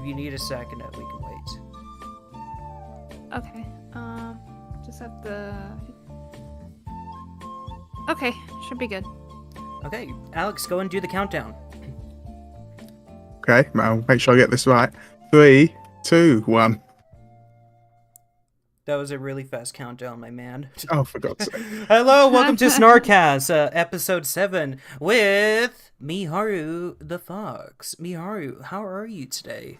you need a second, we can wait. Okay. Just have the. Okay, should be good. Okay, Alex, go and do the countdown. Okay, I'll make sure I get this right. 3, 2, 1. That was a really fast countdown, my man. Oh, for God's sake. Hello, welcome to SnarkCast, episode 7, with Miharu the Fox. Miharu, how are you today?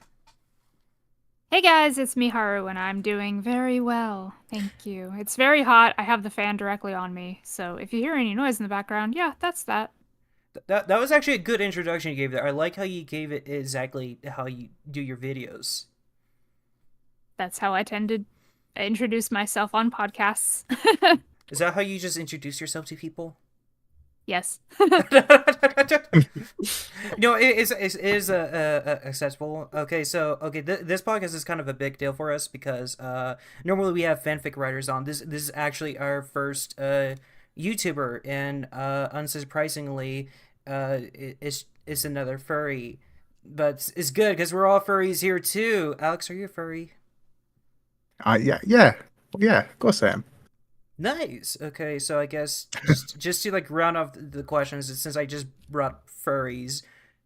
Hey guys, it's Miharu, and I'm doing very well. Thank you. It's very hot. I have the fan directly on me, so if you hear any noise in the background, yeah, that's that. That was actually a good introduction you gave there. I like how you gave it exactly how you do your videos. That's how I tend to introduce myself on podcasts. Is that how you just introduce yourself to people? Yes. No, it is accessible. Okay, so this podcast is kind of a big deal for us because normally we have fanfic writers on. This is actually our first YouTuber, and unsurprisingly, it's another furry, but it's good because we're all furries here too. Alex, are you a furry? Yeah, of course I am. Nice. Okay, so I guess just to like round off the questions, since I just brought furries,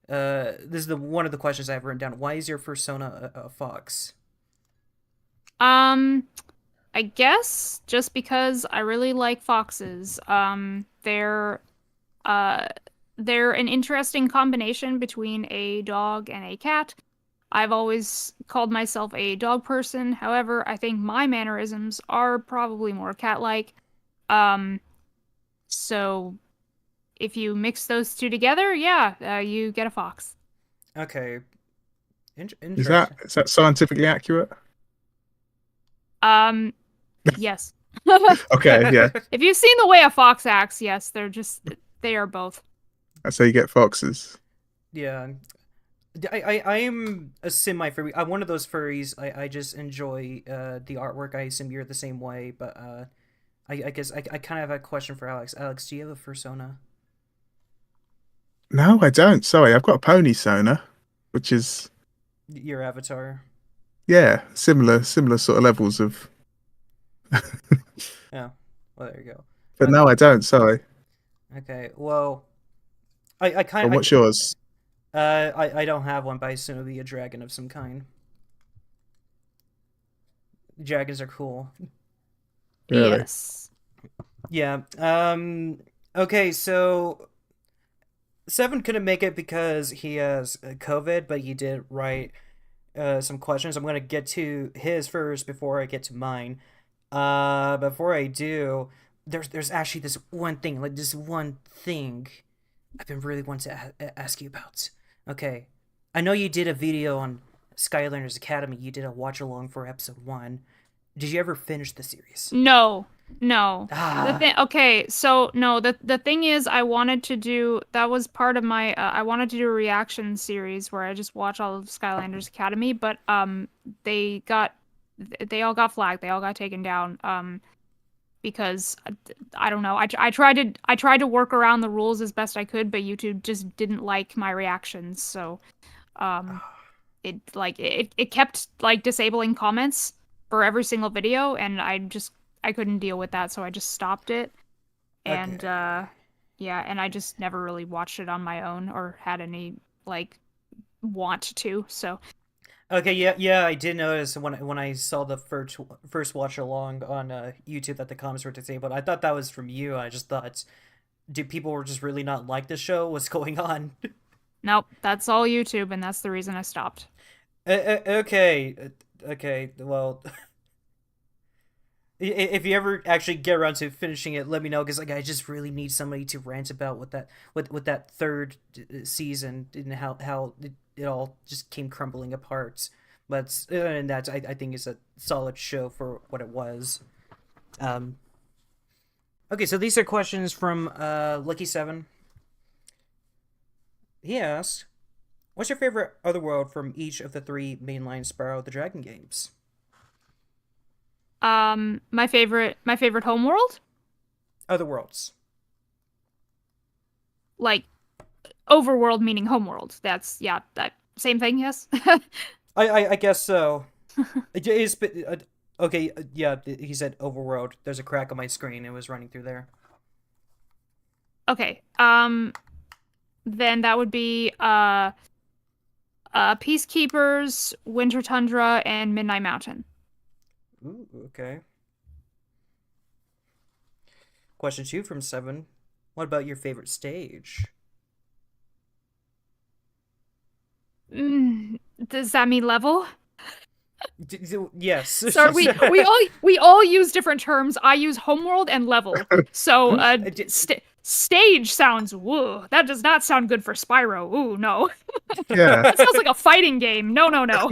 this is one of the questions I have written down. Why is your persona a fox? I guess just because I really like foxes. They're an interesting combination between a dog and a cat. I've always called myself a dog person. However, I think my mannerisms are probably more cat-like. So if you mix those two together, yeah, you get a fox. Okay. Is Interesting. that scientifically accurate? Yes. Okay, yeah. If you've seen the way a fox acts, yes, they are both. That's how you get foxes. Yeah. I am a semi-furry. I'm one of those furries. I just enjoy the artwork. I assume you're the same way, but I guess I kind of have a question for Alex. Alex, do you have a fursona? No, I don't. Sorry, I've got a pony sona, which is Your avatar? similar sort of levels of. Yeah. Well, there you go. But no, I don't. Sorry. Okay. Well, I kind And of. what's yours? I don't have one, but I assume it'll be a dragon of some kind. Dragons are cool. Really? Yes. Yeah. Okay, so Seven couldn't make it because he has COVID, but he did write some questions. I'm gonna get to his first before I get to mine. Before I do, there's actually this one thing, I've been really wanting to ask you about. Okay, I know you did a video on Skylanders Academy. You did a watch along for episode 1. Did you ever finish the series? No. Ah. Okay, so no, the thing is, I wanted to do that was part of my I wanted to do a reaction series where I just watch all of Skylanders Academy, but they all got flagged, they all got taken down because I don't know, I tried to work around the rules as best I could, but YouTube just didn't like my reactions, so um it kept like disabling comments for every single video, and I couldn't deal with that, so I just stopped it. And Okay. yeah, and I just never really watched it on my own or had any like want to. So Okay, yeah, I did notice when I saw the first watch along on YouTube that the comments were disabled. I thought that was from you. I just thought, do people were just really not like the show? What's going on? nope, that's all YouTube, and that's the reason I stopped. Okay. Well, if you ever actually get around to finishing it, let me know because like I just really need somebody to rant about with that third season and how it all just came crumbling apart. But and that I think is a solid show for what it was. Um. Okay, so these are questions from Lucky7. He asks, "What's your favorite otherworld from each of the 3 mainline Sparrow the Dragon games?" My favorite homeworld, Otherworlds. like overworld meaning homeworld. That's yeah, that same thing. Yes. I guess so. Okay, yeah, he said overworld. There's a crack on my screen. It was running through there. Okay. Then that would be Peacekeepers, Winter Tundra, and Midnight Mountain. Ooh, okay. Question 2 from 7. What about your favorite stage? Does that mean level? Yes. Sorry, we all use different terms. I use homeworld and level. So stage sounds woo. That does not sound good for Spyro. Ooh, no. Yeah. That sounds like a fighting game. No, no, no.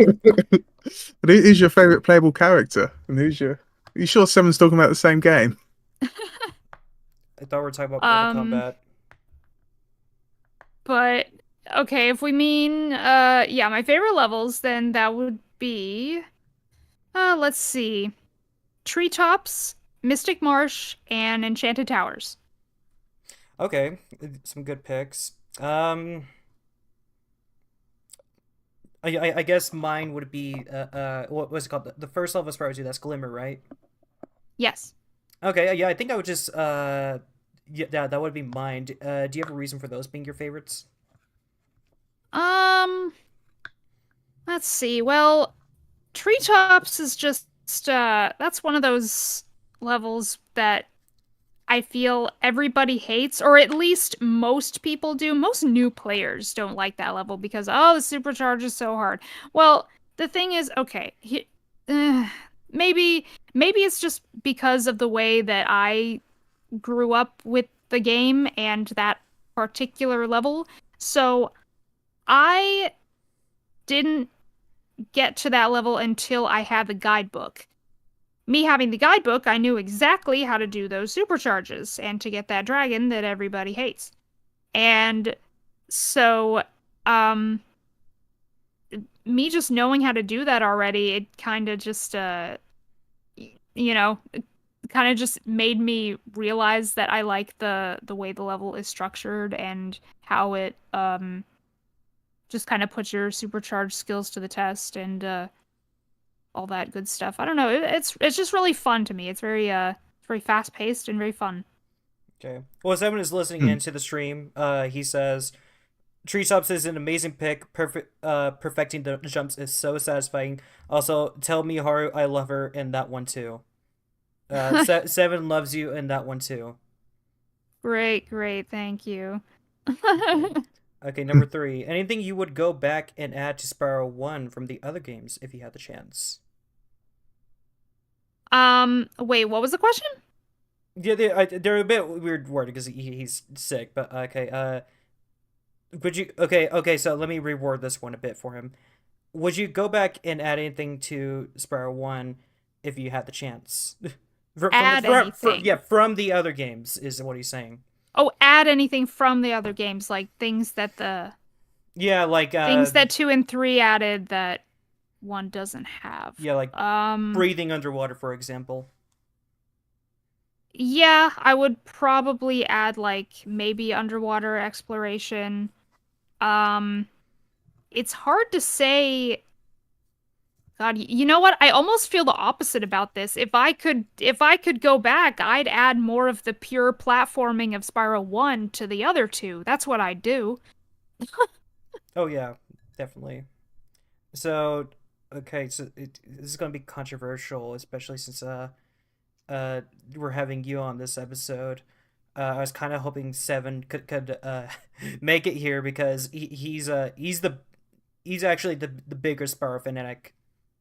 Who's your favorite playable character? And who's your? Are you sure Seven's talking about the same game? I thought we were talking about Mortal Kombat. But okay, if we mean yeah, my favorite levels, then that would be let's see. Treetops, Mystic Marsh, and Enchanted Towers. Okay, some good picks. I guess mine would be what was it called? The first level of Spyro 2, that's Glimmer, right? Yes. Okay, yeah, I think I would just yeah, that would be mine. Do you have a reason for those being your favorites? Let's see. Well, Treetops is just that's one of those levels that I feel everybody hates, or at least most people do. Most new players don't like that level because, oh, the supercharge is so hard. Well, the thing is, okay, maybe it's just because of the way that I grew up with the game and that particular level. So I didn't get to that level until I had the guidebook. Me having the guidebook, I knew exactly how to do those supercharges and to get that dragon that everybody hates. And so, me just knowing how to do that already, it kind of just, you know, kind of just made me realize that I like the way the level is structured and how it, just kind of puts your supercharged skills to the test and, all that good stuff. I don't know. It's just really fun to me. It's very fast paced and very fun. Okay. Well, as Evan is listening into the stream, he says, Treetops is an amazing pick. Perfecting the jumps is so satisfying. Also, tell Miharu I love her in that one too. Seven loves you in that one too. Great, thank you. Okay, number 3. Anything you would go back and add to Spyro 1 from the other games if you had the chance? Wait, what was the question? Yeah, they're a bit weird worded because he's sick, but okay. Would you okay? So let me reword this one a bit for him. Would you go back and add anything to Spyro 1 if you had the chance? Anything? From the other games is what he's saying. Oh, add anything from the other games, like things that things that 2 and 3 added that 1 doesn't have. Yeah, like breathing underwater, for example. Yeah, I would probably add like maybe underwater exploration. It's hard to say. God, you know what? I almost feel the opposite about this. If I could go back, I'd add more of the pure platforming of Spyro 1 to the other 2. That's what I'd do. Oh yeah, definitely. So, okay, so this is going to be controversial, especially since we're having you on this episode. I was kind of hoping Seven could make it here because he's actually the bigger Spyro fanatic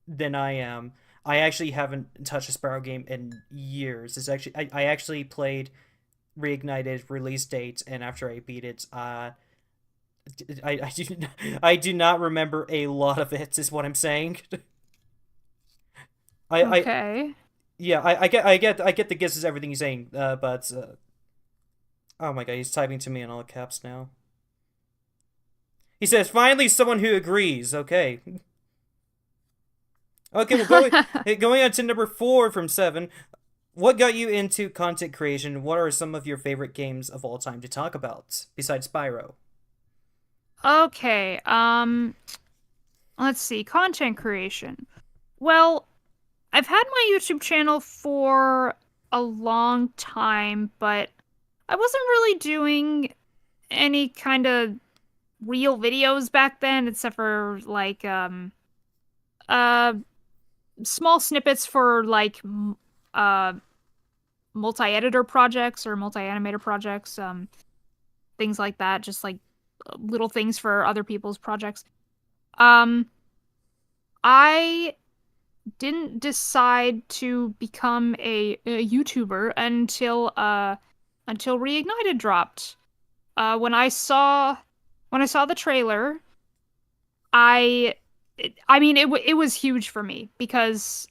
than I am. I actually haven't touched a Spyro game in years. It's actually I actually played Reignited release dates, and after I beat it, I do not remember a lot of it. Is what I'm saying. Okay. Yeah, I get the gist of everything he's saying, but oh my god, he's typing to me in all caps now. He says, "Finally, someone who agrees." Okay. Okay, well, going on to number 4 from 7. What got you into content creation? What are some of your favorite games of all time to talk about besides Spyro? Okay. Let's see, content creation. Well, I've had my YouTube channel for a long time, but I wasn't really doing any kind of real videos back then, except for like uh small snippets for like uh multi-editor projects or multi-animator projects, things like that, just like little things for other people's projects. Um, I didn't decide to become a YouTuber until Reignited dropped. When I saw the trailer, I I mean it was huge for me because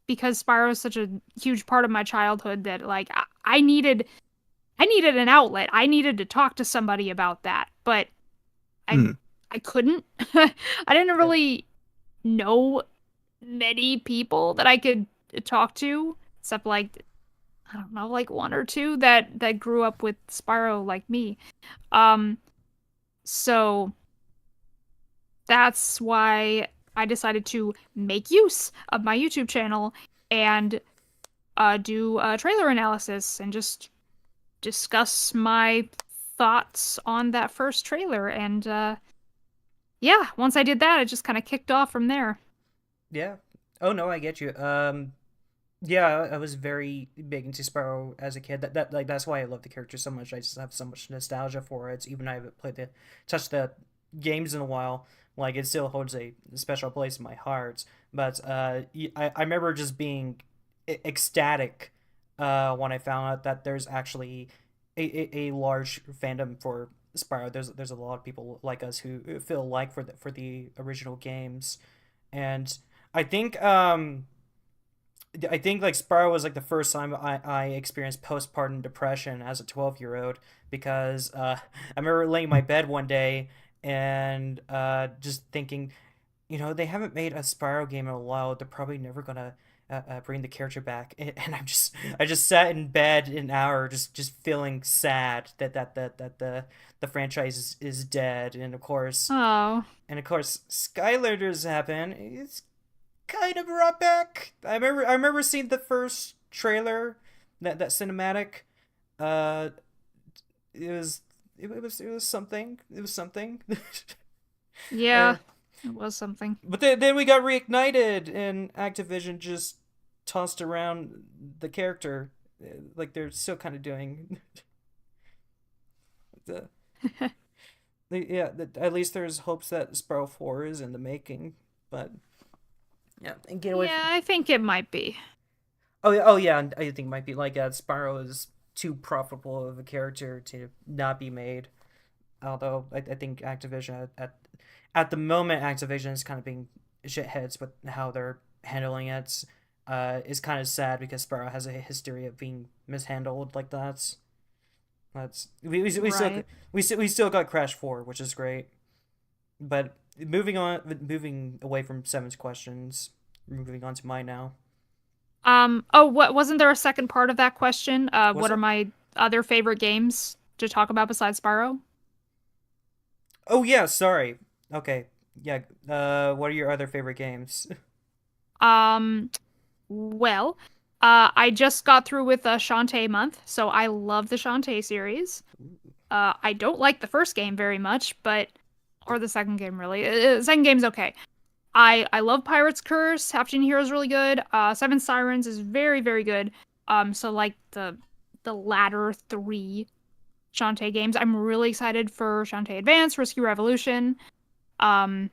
Spyro is such a huge part of my childhood that like I needed an outlet. I needed to talk to somebody about that, but I Hmm. I couldn't. I didn't Yeah. really know many people that I could talk to, except like I don't know, like one or two that grew up with Spyro like me. Um, so that's why I decided to make use of my YouTube channel and do a trailer analysis and just discuss my thoughts on that first trailer. And yeah, once I did that, it just kind of kicked off from there. Yeah. Oh no, I get you. Yeah, I was very big into Sparrow as a kid. That's why I love the character so much. I just have so much nostalgia for it. Even I haven't touched the games in a while. Like it still holds a special place in my heart. But I remember just being ecstatic when I found out that there's actually a large fandom for Spyro. There's a lot of people like us who feel like for the original games, and I think um I think like Sparrow was like the first time I experienced postpartum depression as a 12-year-old because I remember laying in my bed one day and just thinking, they haven't made a Spyro game in a while. They're probably never gonna bring the character back, and I just sat in bed an hour just feeling sad that the franchise is dead, Oh, and of course Skylanders happen. It's kind of brought back. I remember seeing the first trailer, that cinematic. Uh, it was it was something. It was something. uh, yeah, it was something. but then we got reignited, and Activision just tossed around the character, like they're still kind of doing. the, yeah, at least there's hopes that Sparrow 4 is in the making, but yeah, and get away Yeah, from. I think it might be. Oh yeah, and I think it might be like Spyro is too profitable of a character to not be made. Although I think Activision at the moment, Activision is kind of being shitheads with how they're handling it. Is kind of sad because Spyro has a history of being mishandled like that. That's we still Right. we still got Crash 4, which is great. But moving away from Seven's questions, moving on to mine now. Oh, what wasn't there a second part of that question? Was What are it? my other favorite games to talk about besides Spyro? Oh yeah, sorry. Okay. Yeah. What are your other favorite games? Um, well, I just got through with Shantae month, so I love the Shantae series. I don't like the first game very much, but or the second game really. Second game's okay. I love Pirate's Curse. Half Genie Hero is really good. Seven Sirens is very very good. So like the latter three Shantae games, I'm really excited for Shantae Advance, Rescue Revolution. Um,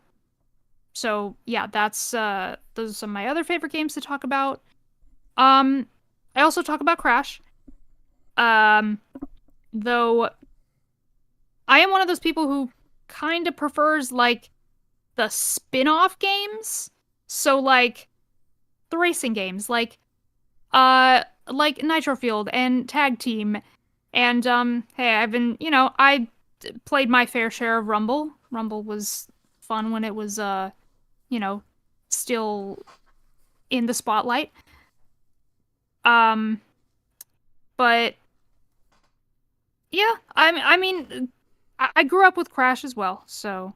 so yeah, that's those are some of my other favorite games to talk about. Um, I also talk about Crash. Um, though I am one of those people who kind of prefers like the spin-off games. So like the racing games, like Nitro Field and Tag Team. And hey, I played my fair share of Rumble. Rumble was fun when it was you know, still in the spotlight. Um, but yeah, I mean, I grew up with Crash as well, so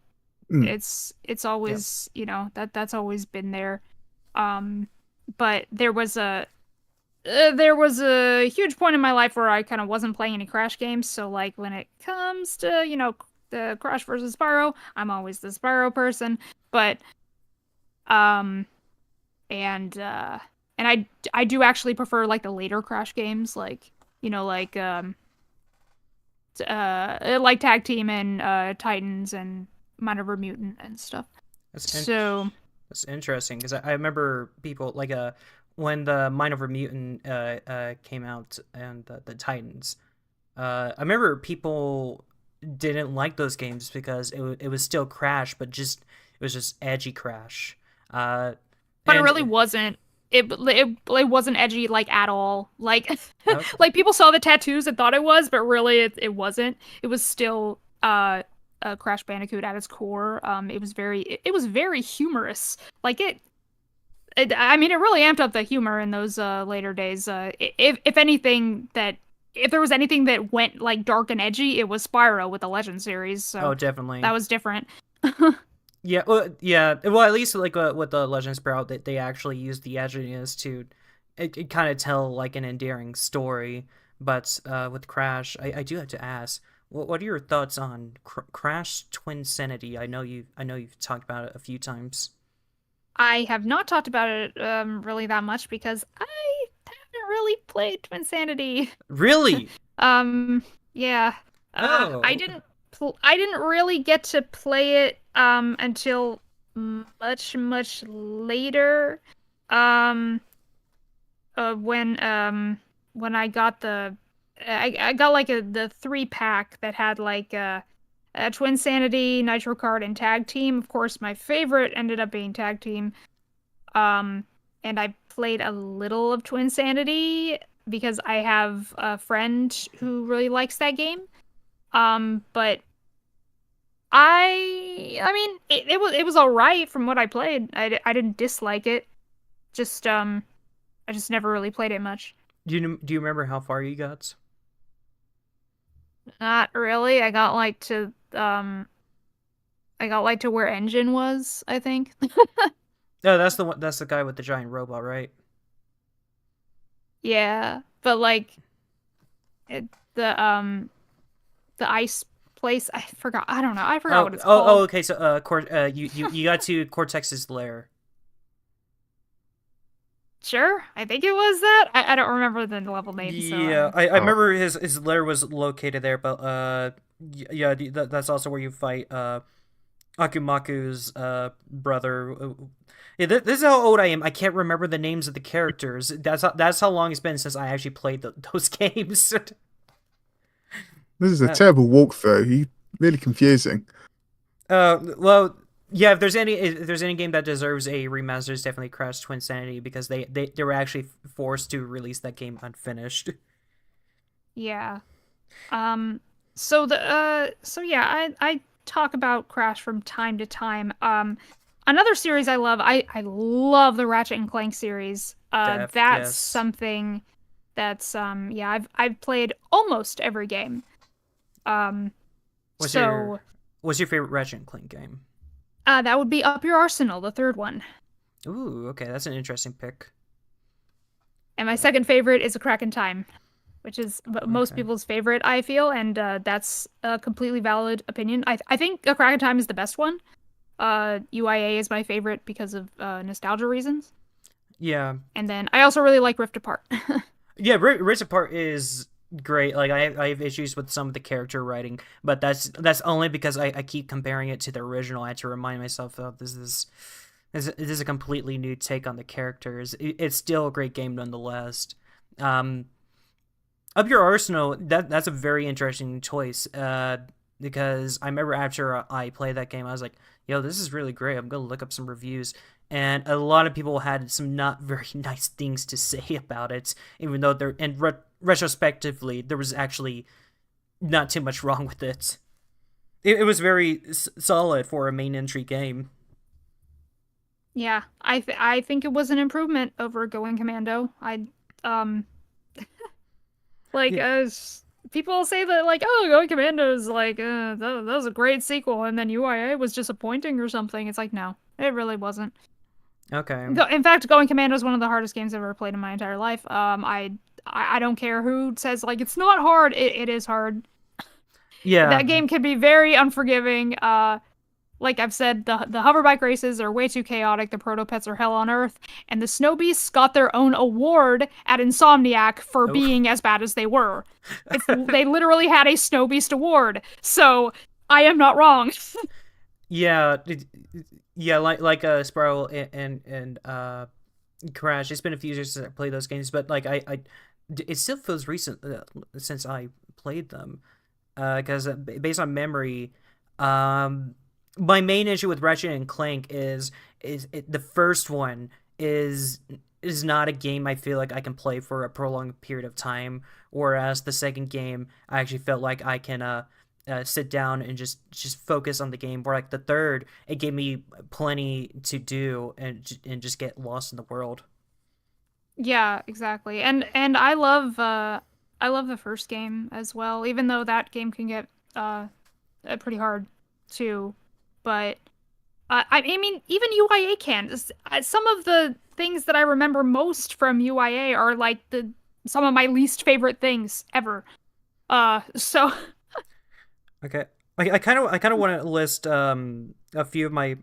Mm. It's always, that's always been there. Um, but there was a huge point in my life where I kind of wasn't playing any Crash games. So like when it comes to, the Crash versus Spyro, I'm always the Spyro person. But um and uh and I do actually prefer like the later Crash games, like like Tag Team and Titans and Minority Mutant and stuff. That's in- So that's interesting because I remember people like when the Mind Over Mutant came out and the Titans. I remember people didn't like those games because it was still Crash, but it was just edgy Crash. Uh, but it and really wasn't. It wasn't edgy like at all. Like okay. like people saw the tattoos and thought it was, but really it wasn't. It was still a Crash Bandicoot at its core. It was very humorous. Like I mean, it really amped up the humor in those later days. If anything that if there was anything that went like dark and edgy, it was Spyro with the Legend series. Oh, So definitely. that was different. Yeah, well, yeah. Well, at least like with the Legend Sprout, that they actually used the edginess to it kind of tell like an endearing story. But with Crash, I do have to ask, what are your thoughts on Crash Twinsanity? I know you've talked about it a few times. I have not talked about it really that much because I haven't really played Twinsanity. Really? Um, yeah. Oh, I didn't really get to play it until much later. Um, when I got I got like the 3-pack that had like a Twinsanity, Nitro Card, and Tag Team. Of course, my favorite ended up being Tag Team. Um, and I played a little of Twinsanity because I have a friend who really likes that game. But I mean, it was all right from what I played. I didn't dislike it. Just I just never really played it much. do you remember how far you got? Not really. I got like to where Engine was, I think. No, that's the one. That's the guy with the giant robot, right? Yeah, but like it, the ice place, I forgot. I don't know. I forgot what it's Oh, called. okay. So, you got to Cortex's lair. Sure, I think it was that. I don't remember the level name, so Yeah, I Oh, remember his lair was located there, but yeah, that's also where you fight Akumaku's brother. Yeah, this is how old I am. I can't remember the names of the characters. That's how long it's been since I actually played those games. this is a uh, terrible walkthrough. You really confusing. well, yeah. If there's any game that deserves a remaster, it's definitely Crash Twinsanity because they were actually forced to release that game unfinished. yeah. Um, so yeah, I talk about Crash from time to time. Another series I love the Ratchet and Clank series. That's Yes. something that's yeah, I've played almost every game. Um, What's your so what's your favorite Ratchet and Clank game? that would be Up Your Arsenal, the third one. Ooh, okay, that's an interesting pick. And my second favorite is A Crack in Time, which is most Okay. people's favorite, I feel, and that's a completely valid opinion. I think A Crack in Time is the best one. UIA is my favorite because of nostalgia reasons. Yeah, And then I also really like Rift Apart. yeah. Rift Apart is great. Like I have issues with some of the character writing, but that's only because I keep comparing it to the original. I had to remind myself, oh, this is a completely new take on the characters. It's still a great game nonetheless. Um, Up Your Arsenal, that's a very interesting choice. Because I remember after I played that game, I was like, "Yo, this is really great. I'm gonna look up some reviews." And a lot of people had some not very nice things to say about it, even though retrospectively there was actually not too much wrong with it. It was very solid for a main entry game. Yeah, I think it was an improvement over Going Commando. I um like Yeah, people say that like, oh, Going Commando is like that was a great sequel, and then UIA was disappointing or something. It's like no, it really wasn't. Okay. In fact, Going Commando is one of the hardest games I've ever played in my entire life. I don't care who says like it's not hard. It is hard. Yeah. That game can be very unforgiving. Like I've said, the hoverbike races are way too chaotic. The proto pets are hell on earth, and the snow beasts got their own award at Insomniac for being as bad as they were. They literally had a snow beast award, so I am not wrong. Yeah, yeah, like Spiral and Crash. It's been a few years since I played those games, but like it still feels recent since I played them. Because based on memory, my main issue with Ratchet and Clank is the first one is not a game I feel like I can play for a prolonged period of time, whereas the second game I actually felt like I can sit down and just focus on the game. Where like the third, it gave me plenty to do and just get lost in the world. Yeah, exactly. And I love the first game as well, even though that game can get pretty hard too. But I mean, even UIA can. Some of the things that I remember most from UIA are like some of my least favorite things ever. So Okay, I kind of want to list a few of my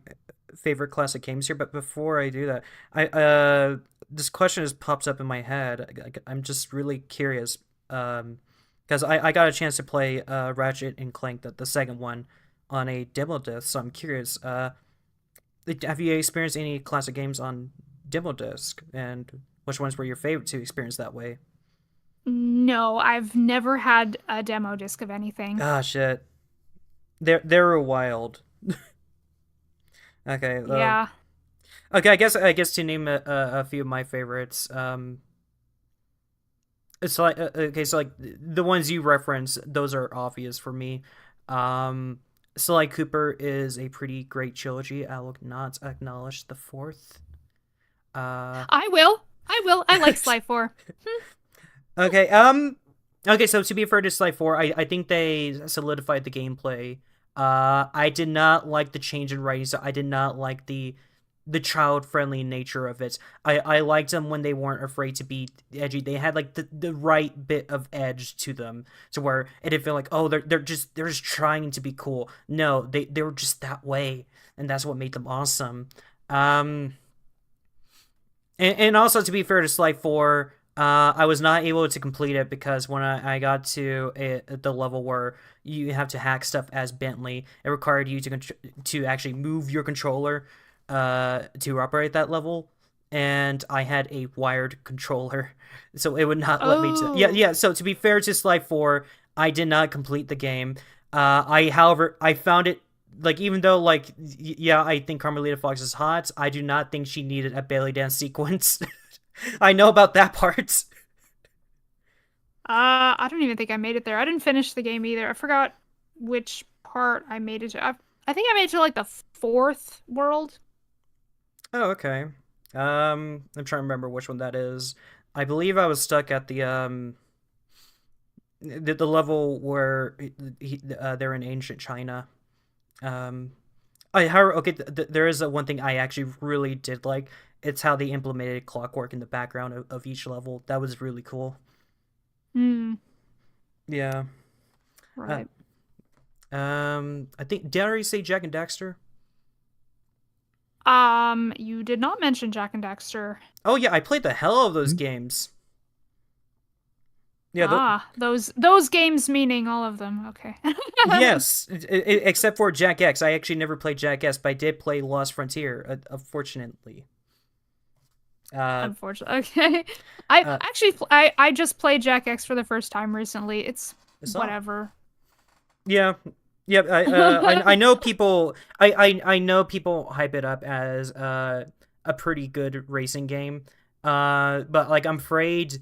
favorite classic games here, but before I do that, I this question just pops up in my head. I'm just really curious, because I got a chance to play Ratchet and Clank, the second one, on a demo disc. So I'm curious. Have you experienced any classic games on demo disc, and which ones were your favorite to experience that way? no, I've never had a demo disc of anything. Ah, shit. They're wild. Okay. Yeah. Okay. I guess to name a few of my favorites. It's like okay, so like the ones you reference, those are obvious for me. Um, Sly Cooper is a pretty great trilogy. I will not acknowledge the fourth. Uh, I will. I will. I like Sly 4. okay. Okay. So to be fair to Sly 4, I think they solidified the gameplay. I did not like the change in writing, so I did not like the child friendly nature of it. I liked them when they weren't afraid to be edgy. They had like the right bit of edge to them, to where it didn't feel like, oh, they're just trying to be cool. No, they were just that way, and that's what made them awesome. Um, and also to be fair to Sly 4, I was not able to complete it because when I got to the level where you have to hack stuff as Bentley, it required you to actually move your controller to operate that level, and I had a wired controller, so it would not let me to. Yeah, Oh. yeah. So to be fair to Sly 4, I did not complete the game. However, I found it like even though like yeah, I think Carmelita Fox is hot. I do not think she needed a belly dance sequence. I know about that part. I don't even think I made it there. I didn't finish the game either. I forgot which part I made it to. I think I made it to like the fourth world. Oh, okay. I'm trying to remember which one that is. I believe I was stuck at the level where they're in ancient China. Um, however, okay, there is one thing I actually really did like. It's how they implemented clockwork in the background of each level. That was really cool. Hmm. Yeah. Uh, Right. I think did I already say Jack and Daxter? You did not mention Jack and Daxter. Oh yeah, I played the hell out of those Hmm? games. Yeah, Those games meaning all of them. Okay. yes, except for Jack X. I actually never played Jack X, but I did play Lost Frontier. Unfortunately. Uh, Unfortunately. Okay. I uh, actually I just played Jack X for the first time recently. It's it's not. whatever. Yeah, yeah. I know people. I know people hype it up as a pretty good racing game. But like I'm afraid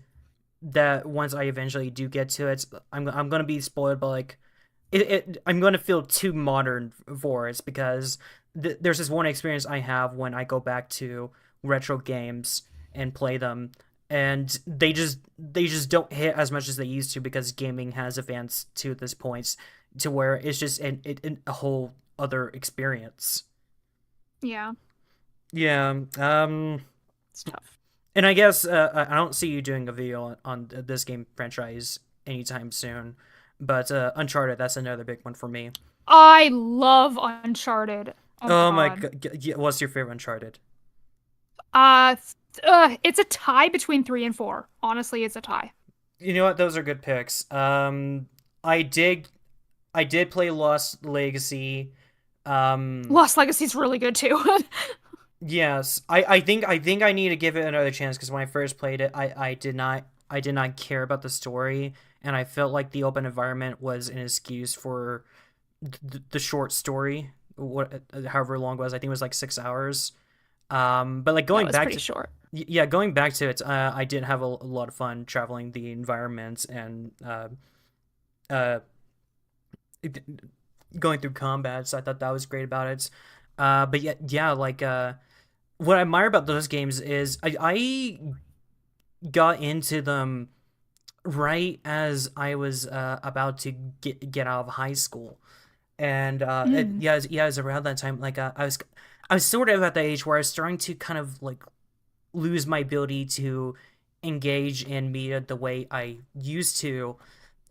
that once I eventually do get to it, I'm gonna be spoiled by like I'm gonna feel too modern for it because there's this one experience I have when I go back to retro games and play them. and they just don't hit as much as they used to because gaming has advanced to this point to where it's just a whole other experience. Yeah. Yeah. It's tough. And I guess I don't see you doing a video on this game franchise anytime soon, but Uncharted, that's another big one for me. I love Uncharted. Oh my God. god, what's your favorite Uncharted? It's a tie between 3 and 4. Honestly, it's a tie. You know what? Those are good picks. I did play Lost Legacy. Lost Legacy's really good too. Yes, I think I need to give it another chance because when I first played it, I did not care about the story, and I felt like the open environment was an excuse for the short story, however long it was. I think it was like 6 hours. But like going That was back pretty to short. yeah, going back to it, I did have a lot of fun traveling the environments and uh, going through combat. So I thought that was great about it. But yeah, like what I admire about those games is I got into them right as I was about to get out of high school, and it was around that time. Like I was sort of at the age where I was starting to kind of like lose my ability to engage in media the way I used to.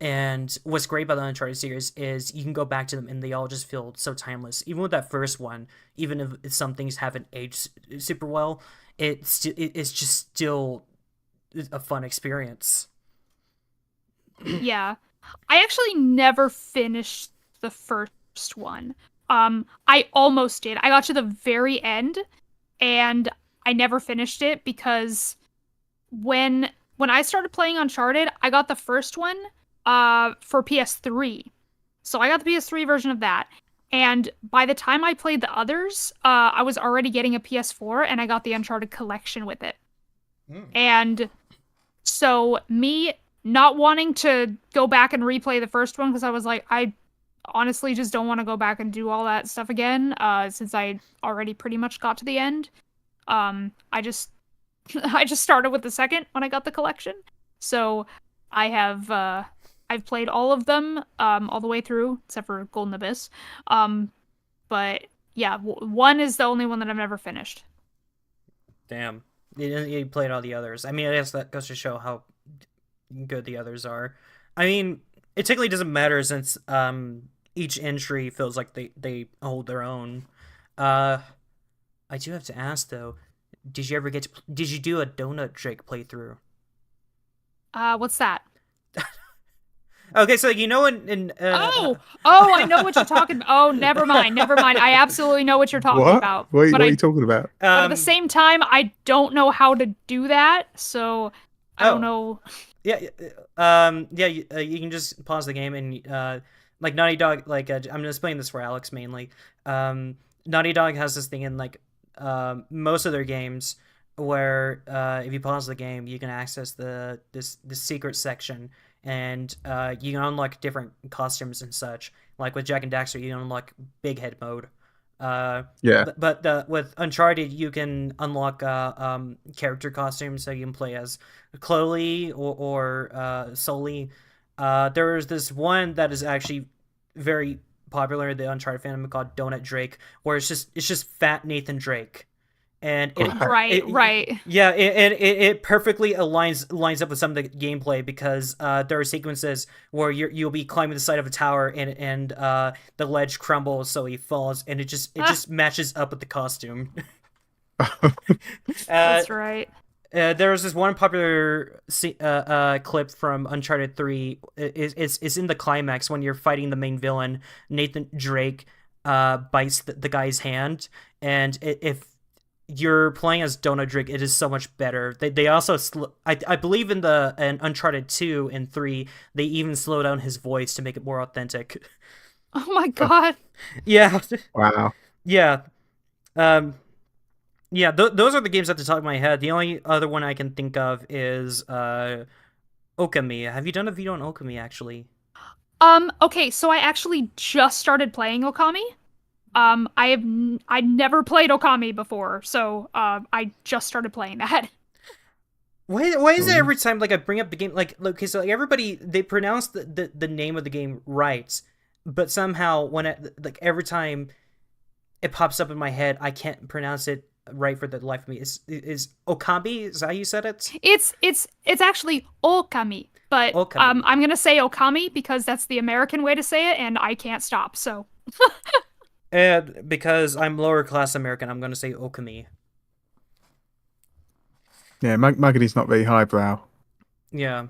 And what's great about the Uncharted series is you can go back to them and they all just feel so timeless. Even with that first one, even if some things haven't aged super well, it's just still a fun experience. Yeah. I actually never finished the first one. I almost did. I got to the very end and I never finished it because when I started playing Uncharted, I got the first one for PS3. So I got the PS3 version of that. And by the time I played the others, I was already getting a PS4 and I got the Uncharted collection with it. And so me not wanting to go back and replay the first one because I was like, I honestly just don't want to go back and do all that stuff again, since I already pretty much got to the end. I just I just started with the second when I got the collection. So I have I've played all of them all the way through except for Golden Abyss. But yeah, one is the only one that I've never finished. Damn, you played all the others. I mean, I guess that goes to show how good the others are. I mean, it technically doesn't matter since each entry feels like they hold their own. I do have to ask though, did you do a Donut Drake playthrough? What's that? Okay, so you know oh, I know what you're talking about. Oh, never mind. I absolutely know what you're talking about. What are you talking about? But at the same time, I don't know how to do that, so I don't know. Yeah, you can just pause the game and like Naughty Dog. Like I'm just playing this for Alex mainly. Naughty Dog has this thing in like most of their games where if you pause the game, you can access the secret section. And you can unlock different costumes and such. Like with Jack and Daxter, you can unlock Big Head mode. But with Uncharted, you can unlock character costumes, so you can play as Chloe or Sully. There's this one that is actually very popular in the Uncharted fandom called Donut Drake, where it's just fat Nathan Drake. And right. Yeah, it perfectly lines up with some of the gameplay because there are sequences where you'll be climbing the side of a tower and the ledge crumbles so he falls, and it just matches up with the costume. That's right. There was this one popular clip from Uncharted 3. It's in the climax when you're fighting the main villain. Nathan Drake bites the guy's hand, and if you're playing as Donut Drake, it is so much better. They also I believe in Uncharted 2 and 3, they even slow down his voice to make it more authentic. Oh my god. Yeah. Wow. Yeah. Yeah, those are the games at the top of my head. The only other one I can think of is Okami. Have you done a video on Okami actually? Okay, so I actually just started playing Okami. I never played Okami before, so I just started playing that. Why is it every time like I bring up the game like okay so like everybody they pronounce the name of the game right, but somehow when it like every time it pops up in my head I can't pronounce it right for the life of me. Is Okami? Is that how you said it? It's actually Okami, but Okami. I'm gonna say Okami because that's the American way to say it, and I can't stop. So And because I'm lower class American, I'm gonna say Okami. Yeah, Magady's not very highbrow. Yeah. He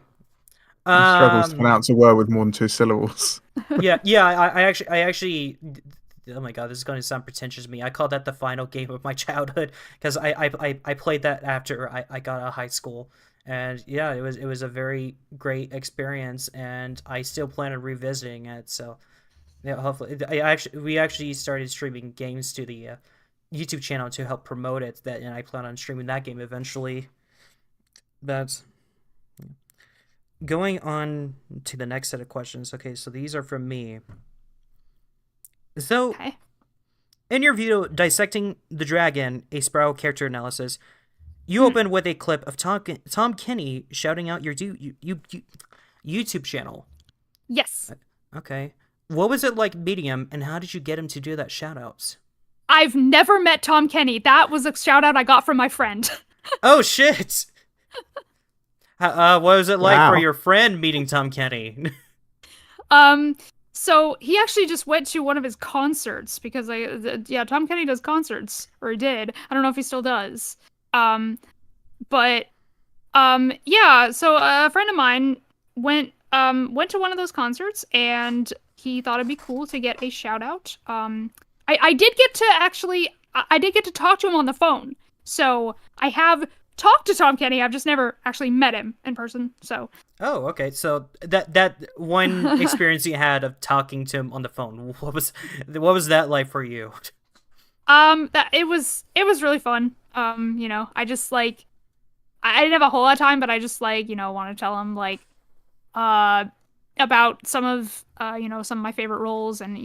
struggles to Um. pronounce a word with more than 2 syllables. Yeah. I actually. Oh my god, this is going to sound pretentious to me. I call that the final game of my childhood because I played that after I got out of high school, and yeah, it was a very great experience, and I still plan on revisiting it. So yeah, hopefully, we actually started streaming games to the YouTube channel to help promote it. That and I plan on streaming that game eventually. That's going on to the next set of questions. Okay, so these are from me. So, okay. in your video, Dissecting the Dragon, a Sparrow character analysis, you open with a clip of Tom Kenny shouting out your YouTube channel. Yes. Okay. What was it like meeting him, and how did you get him to do that shout-outs? I've never met Tom Kenny. That was a shout out I got from my friend. Oh, shit! What was it like Wow. for your friend meeting Tom Kenny? So he actually just went to one of his concerts because Tom Kenny does concerts, or he did. I don't know if he still does. But yeah, so a friend of mine went to one of those concerts and he thought it'd be cool to get a shout out. I did get to talk to him on the phone. So I have talked to Tom Kenny. I've just never actually met him in person. So Oh, okay. So that one experience you had of talking to him on the phone, what was that like for you? that it was really fun. I just like I didn't have a whole lot of time, but I just like, want to tell him like about some of my favorite roles, and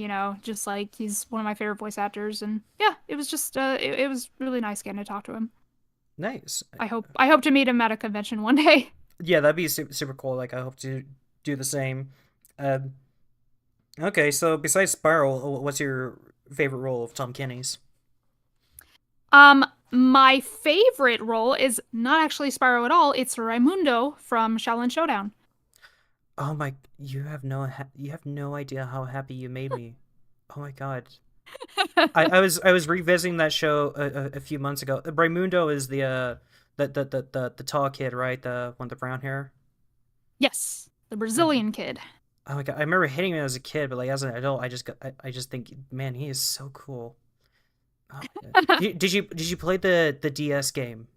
just like he's one of my favorite voice actors, and yeah, it was just it was really nice getting to talk to him. Nice. I hope to meet him at a convention one day. Yeah, that'd be super cool. Like I hope to do the same. Okay, so besides Spiral, what's your favorite role of Tom Kenny's? My favorite role is not actually Spyro at all. It's Raimundo from Shaolin Showdown. Oh my, you have no idea how happy you made me. Oh my god. I was revisiting that show a few months ago. Raimundo is the tall kid, right? The one with the brown hair. Yes, the Brazilian kid. Oh my god, I remember hitting him as a kid, but like as an adult, I just think, man, he is so cool. Oh, did you play the DS game?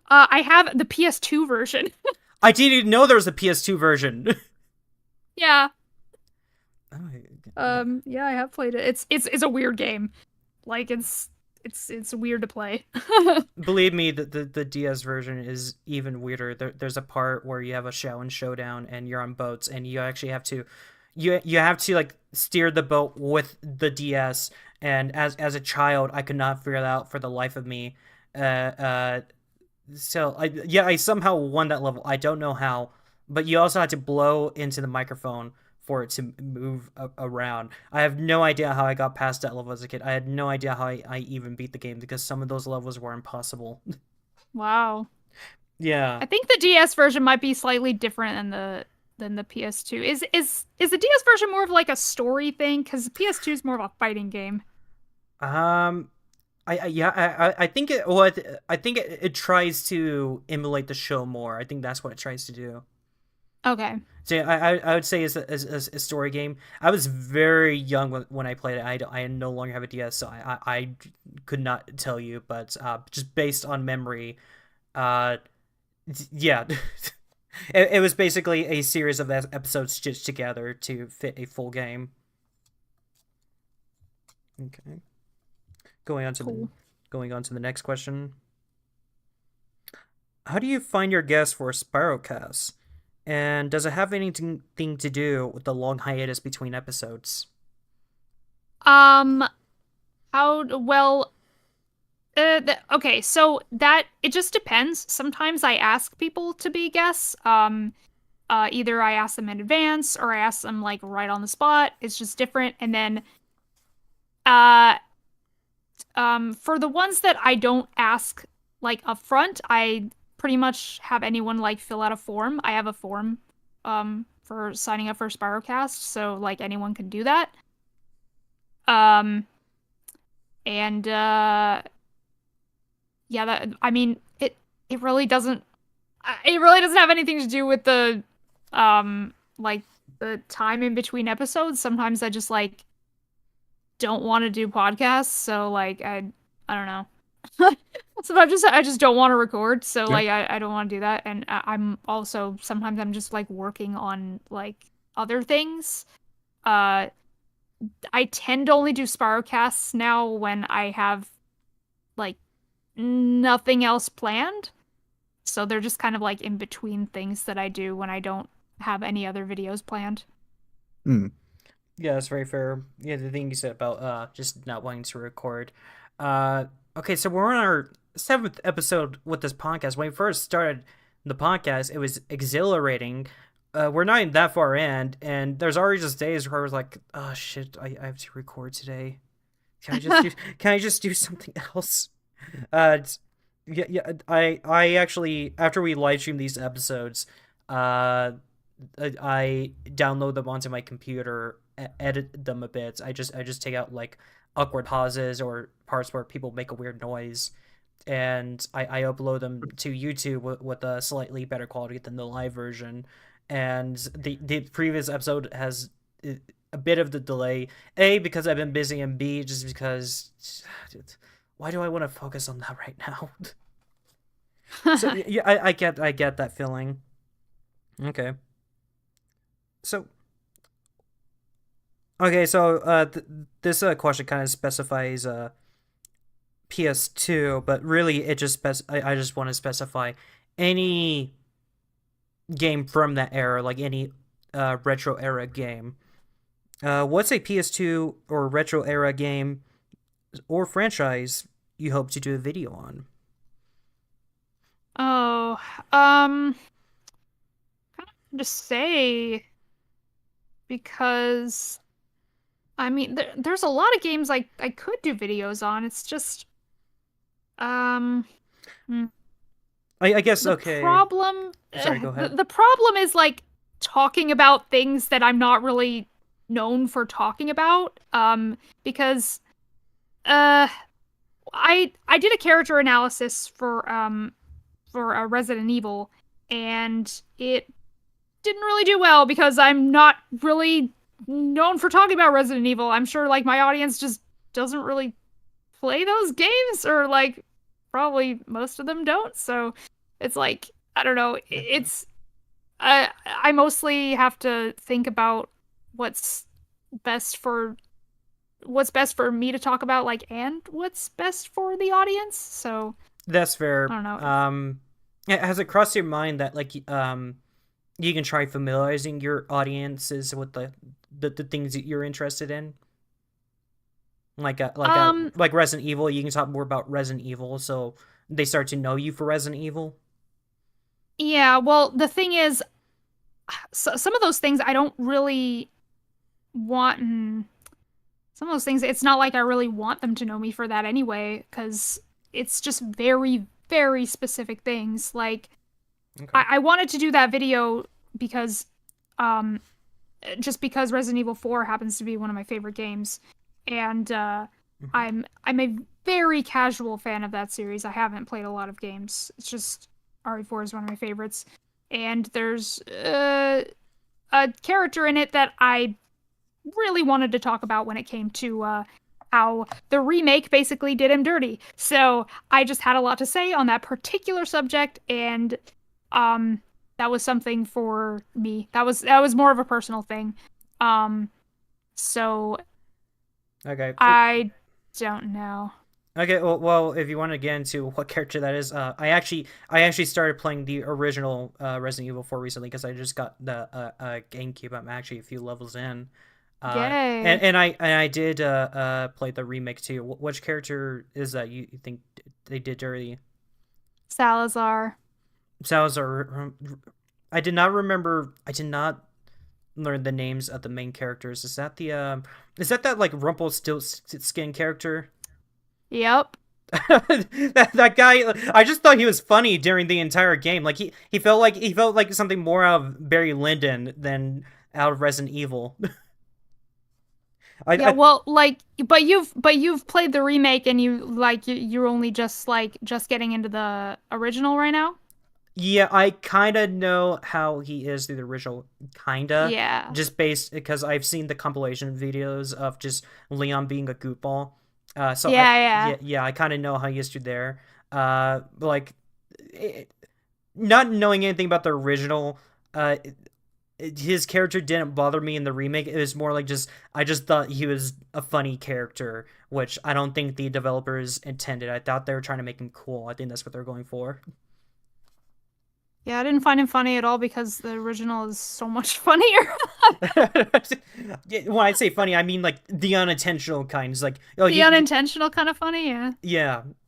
I have the PS2 version. I didn't even know there was a PS2 version. Yeah. Oh, Yeah, I have played it. It's a weird game. Like it's weird to play. believe me, the DS version is even weirder. There's a part where you have a Shaolin showdown and you're on boats and you actually have to you have to like steer the boat with the DS, and as a child I could not figure it out for the life of me. So I somehow won that level. I don't know how, but you also had to blow into the microphone for it to move around. I have no idea how I got past that level as a kid. I had no idea how I even beat the game because some of those levels were impossible. Wow. Yeah. I think the DS version might be slightly different than the PS2. Is the DS version more of like a story thing? Because the PS2 is more of a fighting game. I think it tries to emulate the show more. I think that's what it tries to do. Okay. So I would say it's a story game. I was very young when I played it. I no longer have a DS, so I could not tell you. But just based on memory, yeah, it was basically a series of episodes stitched together to fit a full game. Okay, going on to the next question. How do you find your guests for SnarkCast? And does it have anything to do with the long hiatus between episodes? How well Okay, so that it just depends. Sometimes I ask people to be guests. Either I ask them in advance or I ask them like right on the spot. It's just different. And then, uh, for the ones that I don't ask like upfront, I pretty much have anyone like fill out a form. I have a form, for signing up for SnarkCast, so like anyone can do that. Um, and yeah, that I mean it really doesn't it really doesn't have anything to do with the like the time in between episodes. Sometimes I just like don't want to do podcasts, so like I don't know. Sometimes I just don't want to record, so Yeah. like I don't want to do that. And I'm also sometimes I'm just like working on like other things. Uh I tend to only do Spyrocasts now when I have like nothing else planned. So they're just kind of like in between things that I do when I don't have any other videos planned. Hmm. Yeah, that's very fair. Yeah, the thing you said about just not wanting to record. Uh okay, so we're on our seventh episode with this podcast. When we first started the podcast, it was exhilarating. We're not even that far in, and there's already just days where I was like, oh shit, I have to record today. Can I just do something else? It's- yeah. I actually after we live stream these episodes, uh, I download them onto my computer, edit them a bit. I just take out like awkward pauses or parts where people make a weird noise, and I upload them to YouTube with a slightly better quality than the live version. And the previous episode has a bit of the delay. A, because I've been busy, and B, just because why do I want to focus on that right now? So yeah, I get that feeling. Okay. So this question kind of specifies PS2, but really it just I just want to specify any game from that era, like any retro era game. What's a PS2 or retro era game or franchise you hope to do a video on? Oh, um, to say because I mean there's a lot of games I could do videos on. It's just um hmm. I guess the okay. problem Sorry, go ahead. the problem is like talking about things that I'm not really known for talking about. Because uh I did a character analysis for a Resident Evil, and it didn't really do well because I'm not really known for talking about Resident Evil. I'm sure like my audience just doesn't really play those games, or like probably most of them don't. So it's like I don't know. It's I mostly have to think about what's best for what's best for me to talk about, like, and what's best for the audience. So That's fair. I don't know. Has it crossed your mind that like you can try familiarizing your audiences with the things that you're interested in? Like Resident Evil, you can talk more about Resident Evil, so they start to know you for Resident Evil. Yeah, well, the thing is, some of those things I don't really want. Some of those things, it's not like I really want them to know me for that anyway, because it's just very, very specific things. Like, Okay. I wanted to do that video because, um, just because Resident Evil 4 happens to be one of my favorite games, and Mhm. I'm a very casual fan of that series. I haven't played a lot of games. It's just RE4 is one of my favorites, and there's a character in it that I really wanted to talk about when it came to how the remake basically did him dirty. So I just had a lot to say on that particular subject, and um, that was something for me. That was more of a personal thing. Um, so Okay. I don't know. Okay. Well, if you want to get into what character that is, I actually started playing the original Resident Evil 4 recently because I just got the GameCube. I'm actually a few levels in. And Yay. and I did play the remake too. Which character is that you think they did dirty. Salazar. Salazar. I did not remember. I did not learn the names of the main characters. Is that the Is that like Rumpelstiltskin character? Yep. That guy, I just thought he was funny during the entire game. Like he felt like something more out of Barry Lyndon than out of Resident Evil. Well, like, but you've played the remake and you're only just getting into the original right now. Yeah, I kind of know how he is through the original, kinda. Yeah. Just based because I've seen the compilation videos of just Leon being a goofball. Yeah, I kind of know how he is through there. Like, not knowing anything about the original, his character didn't bother me in the remake. It was more like I just thought he was a funny character, which I don't think the developers intended. I thought they were trying to make him cool. I think that's what they're going for. Yeah, I didn't find him funny at all because the original is so much funnier. When I say funny, I mean like the unintentional kinds. Like, oh, the unintentional kind of funny, yeah.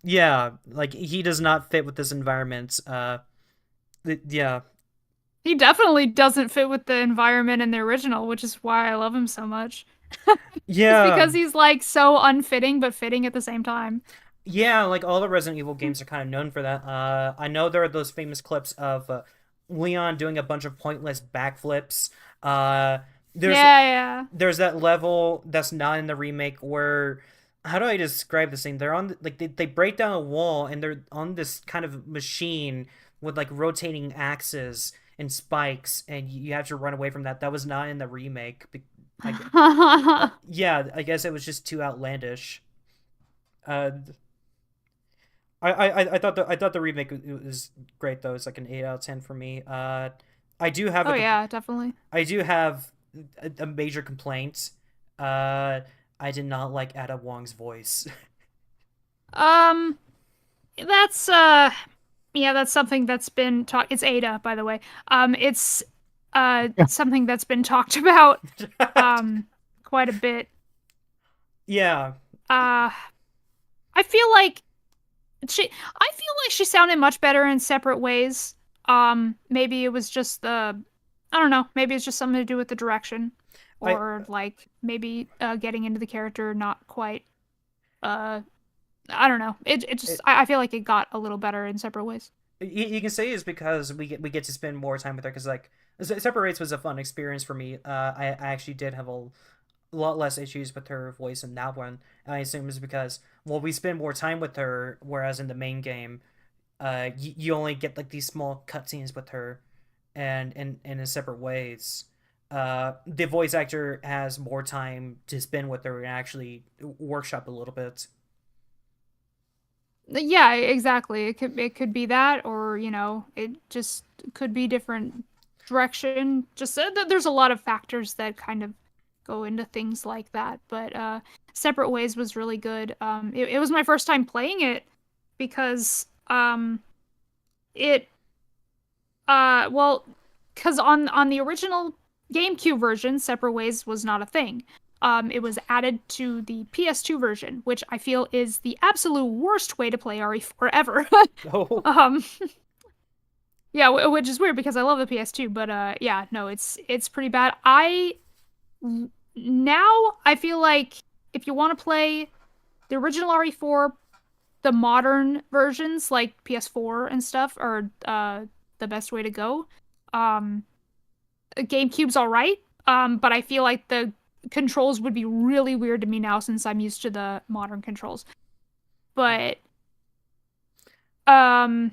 Yeah. Like he does not fit with this environment. Yeah. He definitely doesn't fit with the environment in the original, which is why I love him so much. Yeah. It's because he's like so unfitting but fitting at the same time. Yeah, like all the Resident Evil games are kind of known for that. I know there are those famous clips of Leon doing a bunch of pointless backflips. There's that level that's not in the remake where, how do I describe this thing? They're on like they break down a wall and they're on this kind of machine with like rotating axes and spikes, and you have to run away from that. That was not in the remake. Yeah, I guess it was just too outlandish. I thought the remake was great though. It's like an 8 out of 10 for me. I do have yeah, definitely. I do have a major complaint. I did not like Ada Wong's voice. That's that's something that's been talked. It's Ada, by the way. It's something that's been talked about quite a bit. Yeah. I feel like she sounded much better in separate ways. Maybe it was just I don't know, maybe it's just something to do with the direction. Or like maybe getting into the character not quite I don't know. I feel like it got a little better in separate ways. You can say it's because we get to spend more time with her, because like Separate Ways was a fun experience for me. I actually did have a lot less issues with her voice in that one. I assume is because, well, we spend more time with her, whereas in the main game, you only get like these small cutscenes with her, and in Separate Ways, the voice actor has more time to spend with her and actually workshop a little bit. Yeah, exactly. It could be that, or it just could be different direction. Just there's a lot of factors that kind of go into things like that. But Separate Ways was really good. It was my first time playing it because because on the original GameCube version, Separate Ways was not a thing. It was added to the PS2 version, which I feel is the absolute worst way to play RE4 ever. Oh. Yeah, which is weird because I love the PS2, but yeah, no, it's pretty bad. Now I feel like if you want to play the original RE4, the modern versions like PS4 and stuff are the best way to go. GameCube's all right, but I feel like the controls would be really weird to me now since I'm used to the modern controls. But yeah,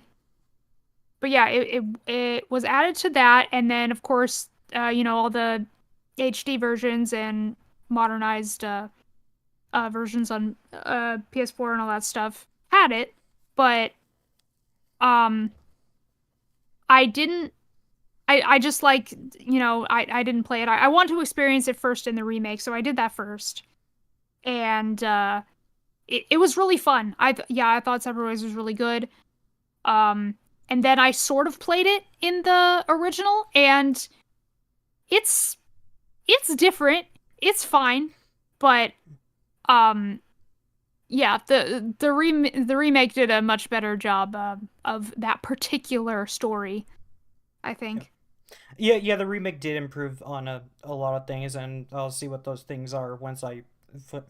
it was added to that, and then of course, all the HD versions and modernized versions on PS4 and all that stuff had it, but I didn't. I just like, I didn't play it. I want to experience it first in the remake, so I did that first. And it was really fun. I thought Separate Ways was really good. And then I sort of played it in the original, and it's different. It's fine, but yeah, the remake did a much better job of that particular story, I Yeah. think. Yeah, the remake did improve on a lot of things, and I'll see what those things are once I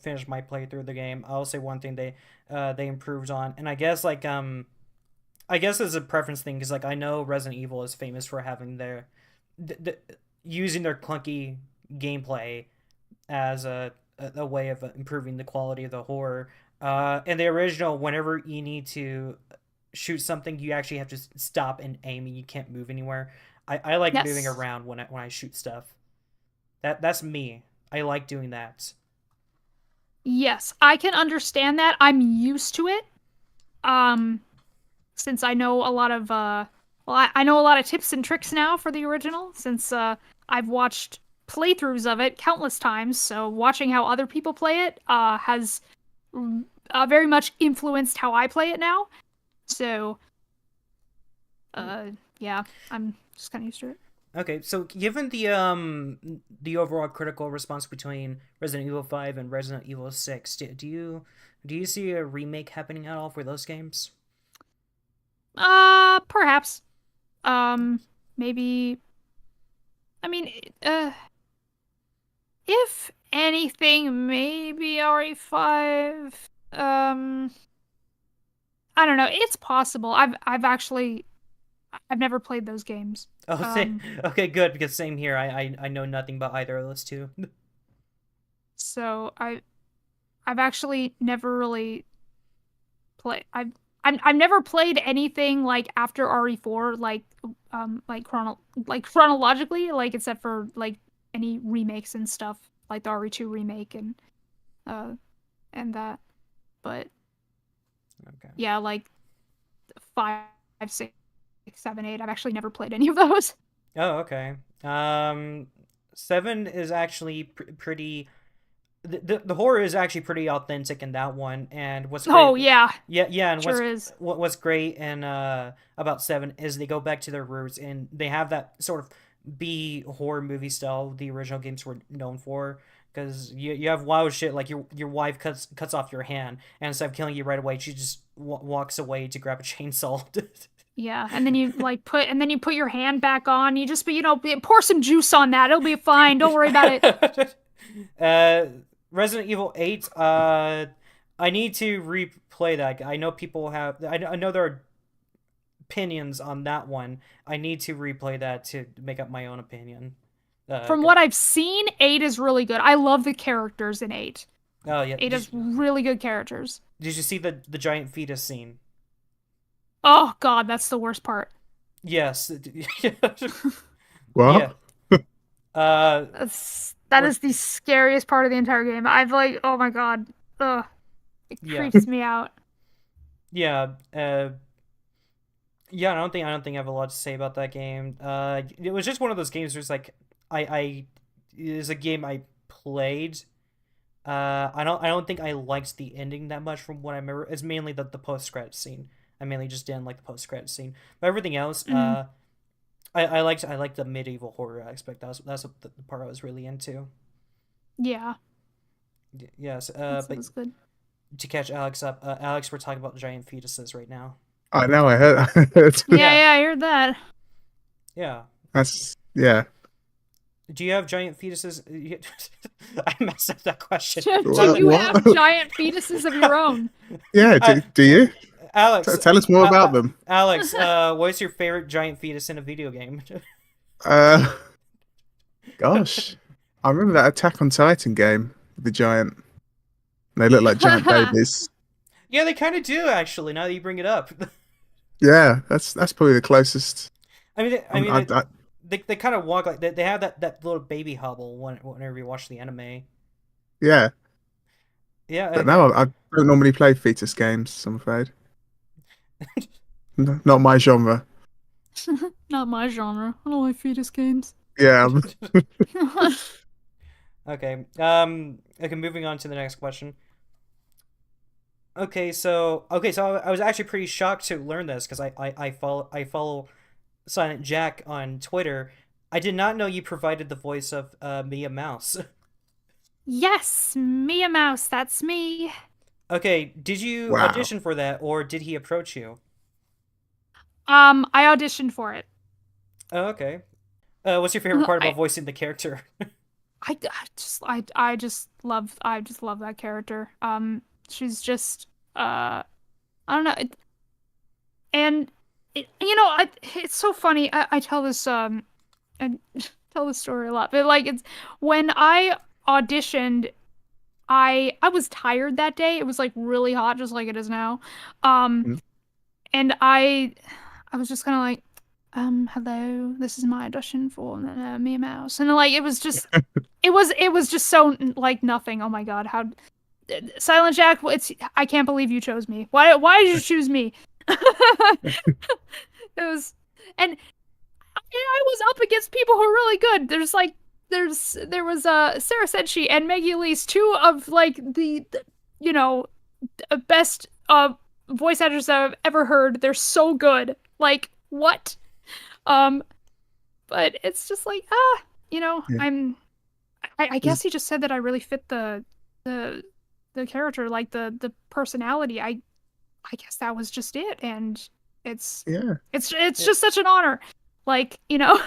finish my playthrough of the game. I'll say one thing they improved on, and I guess it's a preference thing because like I know Resident Evil is famous for having the using their clunky gameplay as a way of improving the quality of the horror. In the original, whenever you need to shoot something, you actually have to stop and aim, and you can't move anywhere. I like moving Yes. around when I shoot stuff. That's me. I like doing that. Yes, I can understand that. I'm used to it. Um, since I know a lot of I know a lot of tips and tricks now for the original since I've watched playthroughs of it countless times. So watching how other people play it has very much influenced how I play it now. So uh yeah, I'm just kind of used to it. Okay, so given the overall critical response between Resident Evil 5 and Resident Evil 6, do you see a remake happening at all for those games? Perhaps. Um, maybe. I mean, if anything, maybe RE5. I don't know. It's possible. I've never played those games. Oh, Um, okay, good because same here. I know nothing about either of those two. so I've actually never really played. I've never played anything like after RE4, like chronologically, like except for like any remakes and stuff, like the RE2 remake uh and that. But Okay. yeah, like 5, 6, 7, 8. I've actually never played any of those. Oh, okay. Seven is actually pretty. The horror is actually pretty authentic in that one, and what's great. Oh yeah, Yeah, and sure is. what's great and about Seven is they go back to their roots and they have that sort of B horror movie style the original games were known for. Because you have wild shit like your wife cuts off your hand and instead of killing you right away, she just walks away to grab a chainsaw. Yeah, and then you put your hand back on. You just pour some juice on that. It'll be fine. Don't worry about it. uh, Resident Evil 8. I need to replay that. I know people have. I know there are opinions on that one. I need to replay that to make up my own opinion. From what I've seen, 8 is really good. I love the characters in 8. Oh yeah. 8 has really good characters. Did you see the giant fetus scene? Oh god, that's the worst part. Yes. What? Yeah. Uh, That is the scariest part of the entire game. Oh my god. Ugh. It yeah. creeps me out. Yeah. Yeah. I don't think I have a lot to say about that game. It was just one of those games where it's like I is a game I played. I don't think I liked the ending that much from what I remember. It's mainly the post credit scene. I mainly just didn't like the post credit scene. But everything else, I liked the medieval horror aspect. That's what the part I was really into. Yeah. Yes. That But was good. to catch Alex up, Alex, we're talking about giant fetuses right now. I know. I heard. Yeah, I heard that. Yeah. Yeah. Do you have giant fetuses? I messed up that question. Do you have giant fetuses of your own? Yeah. Do you? Alex, Tell us more about them. Alex, what's your favorite giant fetus in a video game? Gosh, I remember that Attack on Titan game with the giant. They look like giant babies. Yeah, they kind of do actually. Now that you bring it up. Yeah, that's probably the closest. They kind of walk like they have that little baby hobble whenever you watch the anime. Yeah. Yeah. But no, I don't normally play fetus games, I'm afraid. Not my genre. Not my genre. I don't like fetus games. Yeah. Okay. Okay. Moving on to the next question. So I was actually pretty shocked to learn this because I follow Silent Jack on Twitter. I did not know you provided the voice of Mia Mouse. Yes, Mia Mouse. That's me. Okay, did you Wow. audition for that, or did he approach you? I auditioned for it. Oh, okay. What's your favorite part about I voicing the character? I just love that character. She's just I don't know. And it's so funny. I tell this I tell this story a lot, but like it's when I auditioned, I was tired that day. It was like really hot, just like it is now. Um, Mm. and I was just kind of like, hello, this is my audition for Mia Mouse, and like it was just so like nothing. Oh my God, how Silent Jack? It's I can't believe you chose me. Why did you choose me? It was, and I was up against people who are really good. There was Sarah Senshi and Maggie Elise, two of like the you know best voice actors that I've ever heard. They're so good. Like what? Um, but it's just like Yeah. I Is- guess he just said that I really fit the the character, like the personality. I guess that was just it, and it's yeah. it's Yeah, just such an honor. Like, you know.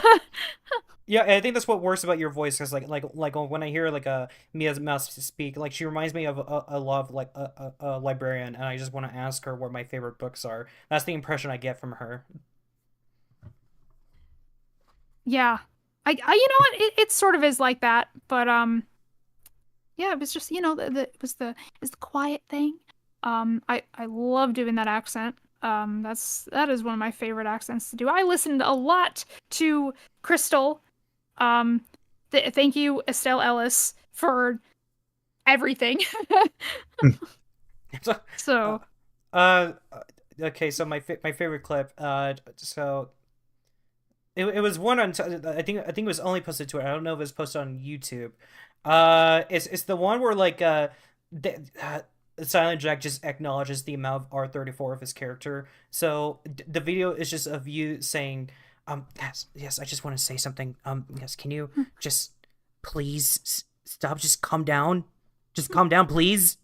yeah. I think that's what works about your voice, because like when I hear like a Mia's Mouse speak, like she reminds me of a lot of like a librarian, and I just want to ask her what my favorite books are. That's the impression I get from her. Yeah. You know what? It sort of is like that, but yeah, it was just, it was the quiet thing. I love doing that accent. That is one of my favorite accents to do. I listened a lot to Crystal. Um, thank you, Estelle Ellis, for everything. So, uh, So, uh, okay. So my favorite clip. So it was one on. I think it was only posted to it. I don't know if it was posted on YouTube. It's the one where like Silent Jack just acknowledges the amount of R34 of his character. So the video is just of you saying, yes, I just want to say something. Yes, can you just please stop? Just calm down, please.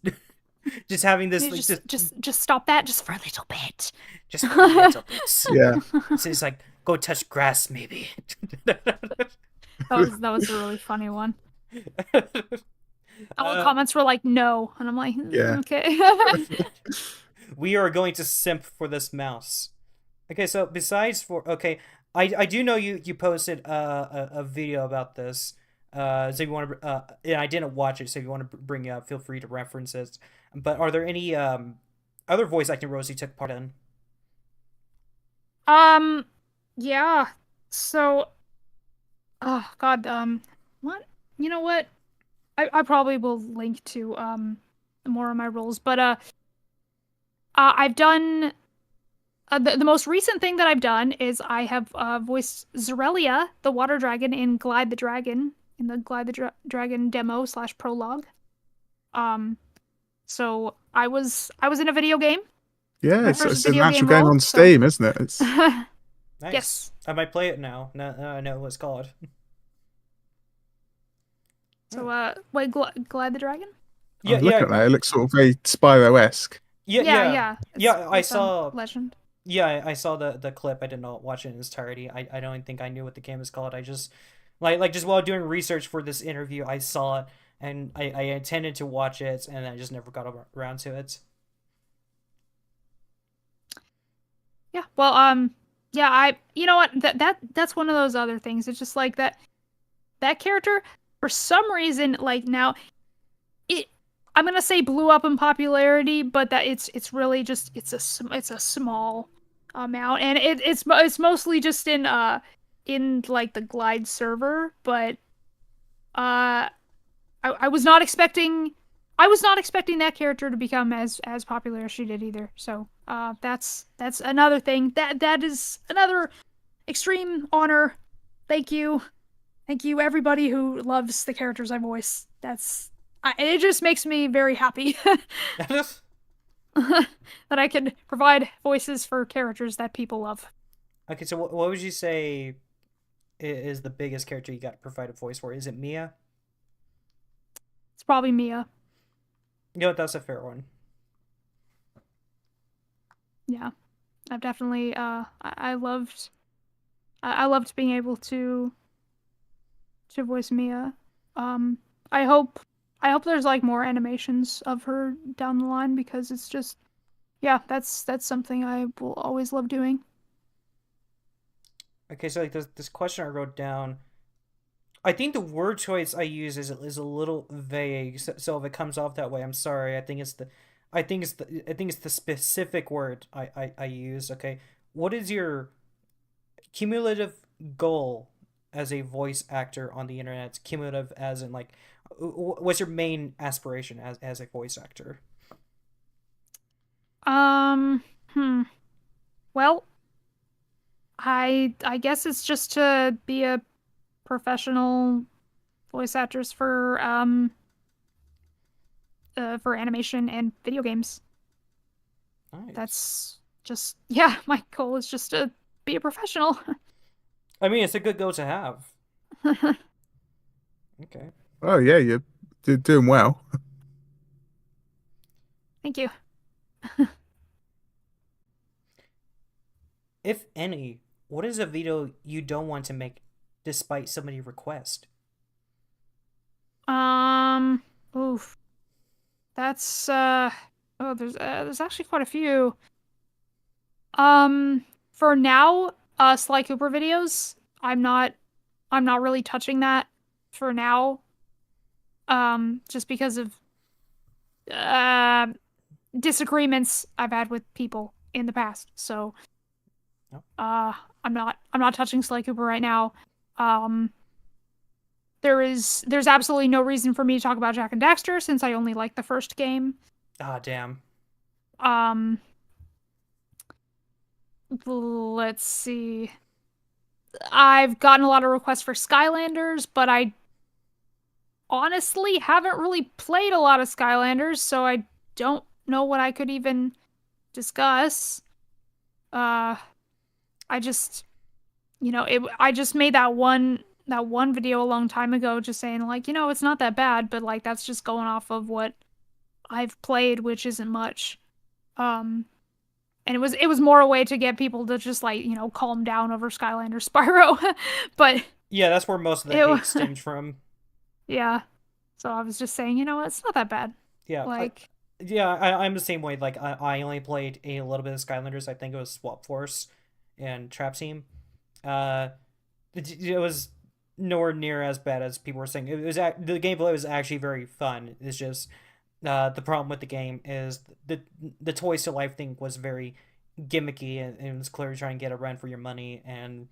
Just having this you like just stop that just for a little bit. just for a little bit. Yeah. So it's like go touch grass, maybe. That was a really funny one. All the uh, comments were like no, and I'm like, Yeah. okay. we are going to simp for this mouse. Okay, so besides for okay, I do know you posted a video about this. So if you want to and I didn't watch it, so if you want to bring it up, feel free to reference it. But are there any other voice acting roles you took part in? um, yeah. So, oh God, what? You know what? I probably will link to more of my roles, but I've done the most recent thing that I've done is I have voiced Zorelia, the water dragon, in Glide the Dragon, in the Glide the Dragon demo slash prologue. Um, so I was in a video game, Yeah. my first It's an video game actual game role. on So Steam, isn't it? It's Nice. yes. I might play it now. I know what it's called. So wait, Glide the Dragon? I Yeah, was looking yeah, at that. It looks sort of very Spyro-esque. yeah, Yeah, yeah, yeah. It's yeah. I based on saw. Legend. Yeah, I saw the clip. I did not watch it in its entirety. I don't think I knew what the game is called. I just just while doing research for this interview, I saw it and I intended to watch it and I just never got around to it. Yeah. Well, yeah, you know what? That's one of those other things. It's just like that character for some reason like now it I'm gonna say blew up in popularity, but that it's really just it's a small amount, and it's mostly just in like the Glide server, but I was not expecting that character to become as popular as she did either. So that's another thing that is another extreme honor. Thank you. Thank you, everybody who loves the characters I voice. It just makes me very happy that I can provide voices for characters that people love. Okay, so what would you say is the biggest character you got provided voice for? Is it Mia? It's probably Mia. You know what? That's a fair one. Yeah, I've definitely I loved I loved being able to voice Mia. Um, I hope there's like more animations of her down the line because it's just yeah, that's something I will always love doing. Okay, so like this question I wrote down, I think the word choice I use is a little vague. So if it comes off that way, I'm sorry. I think it's the specific word I use. Okay, what is your cumulative goal as a voice actor on the internet? Cumulative as in like, what's your main aspiration as a voice actor? Um, hmm. Well, I guess it's just to be a professional voice actress for animation and video games. Nice. That's just yeah, my goal is just to be a professional. I mean, it's a good goal to have. Okay. Oh yeah, you're doing well. Thank you. If any, what is a video you don't want to make despite somebody request? Um, oof. That's oh, there's actually quite a few. For now, Sly Cooper videos, I'm not really touching that for now. Just because of uh disagreements I've had with people in the past. So, No. I'm not touching Sly Cooper right now. Um, there's absolutely no reason for me to talk about Jack and Daxter since I only like the first game. Ah, damn. Um, let's see. I've gotten a lot of requests for Skylanders, but I honestly haven't really played a lot of Skylanders, so I don't know what I could even discuss. Uh, I just, I just made that one video a long time ago, just saying like, it's not that bad, but like that's just going off of what I've played, which isn't much. Um, and it was more a way to get people to just like, calm down over Skylander Spyro, but Yeah, that's where most of the it, hate stems from. yeah. So I was just saying, it's not that bad. Yeah, Like, I'm the same way. Like, I only played a little bit of Skylanders. I think it was Swap Force and Trap Team. Uh, it was nowhere near as bad as people were saying. The gameplay was actually very fun. It's just the problem with the game is the Toys to Life thing was very gimmicky and it was clearly trying to get a run for your money. And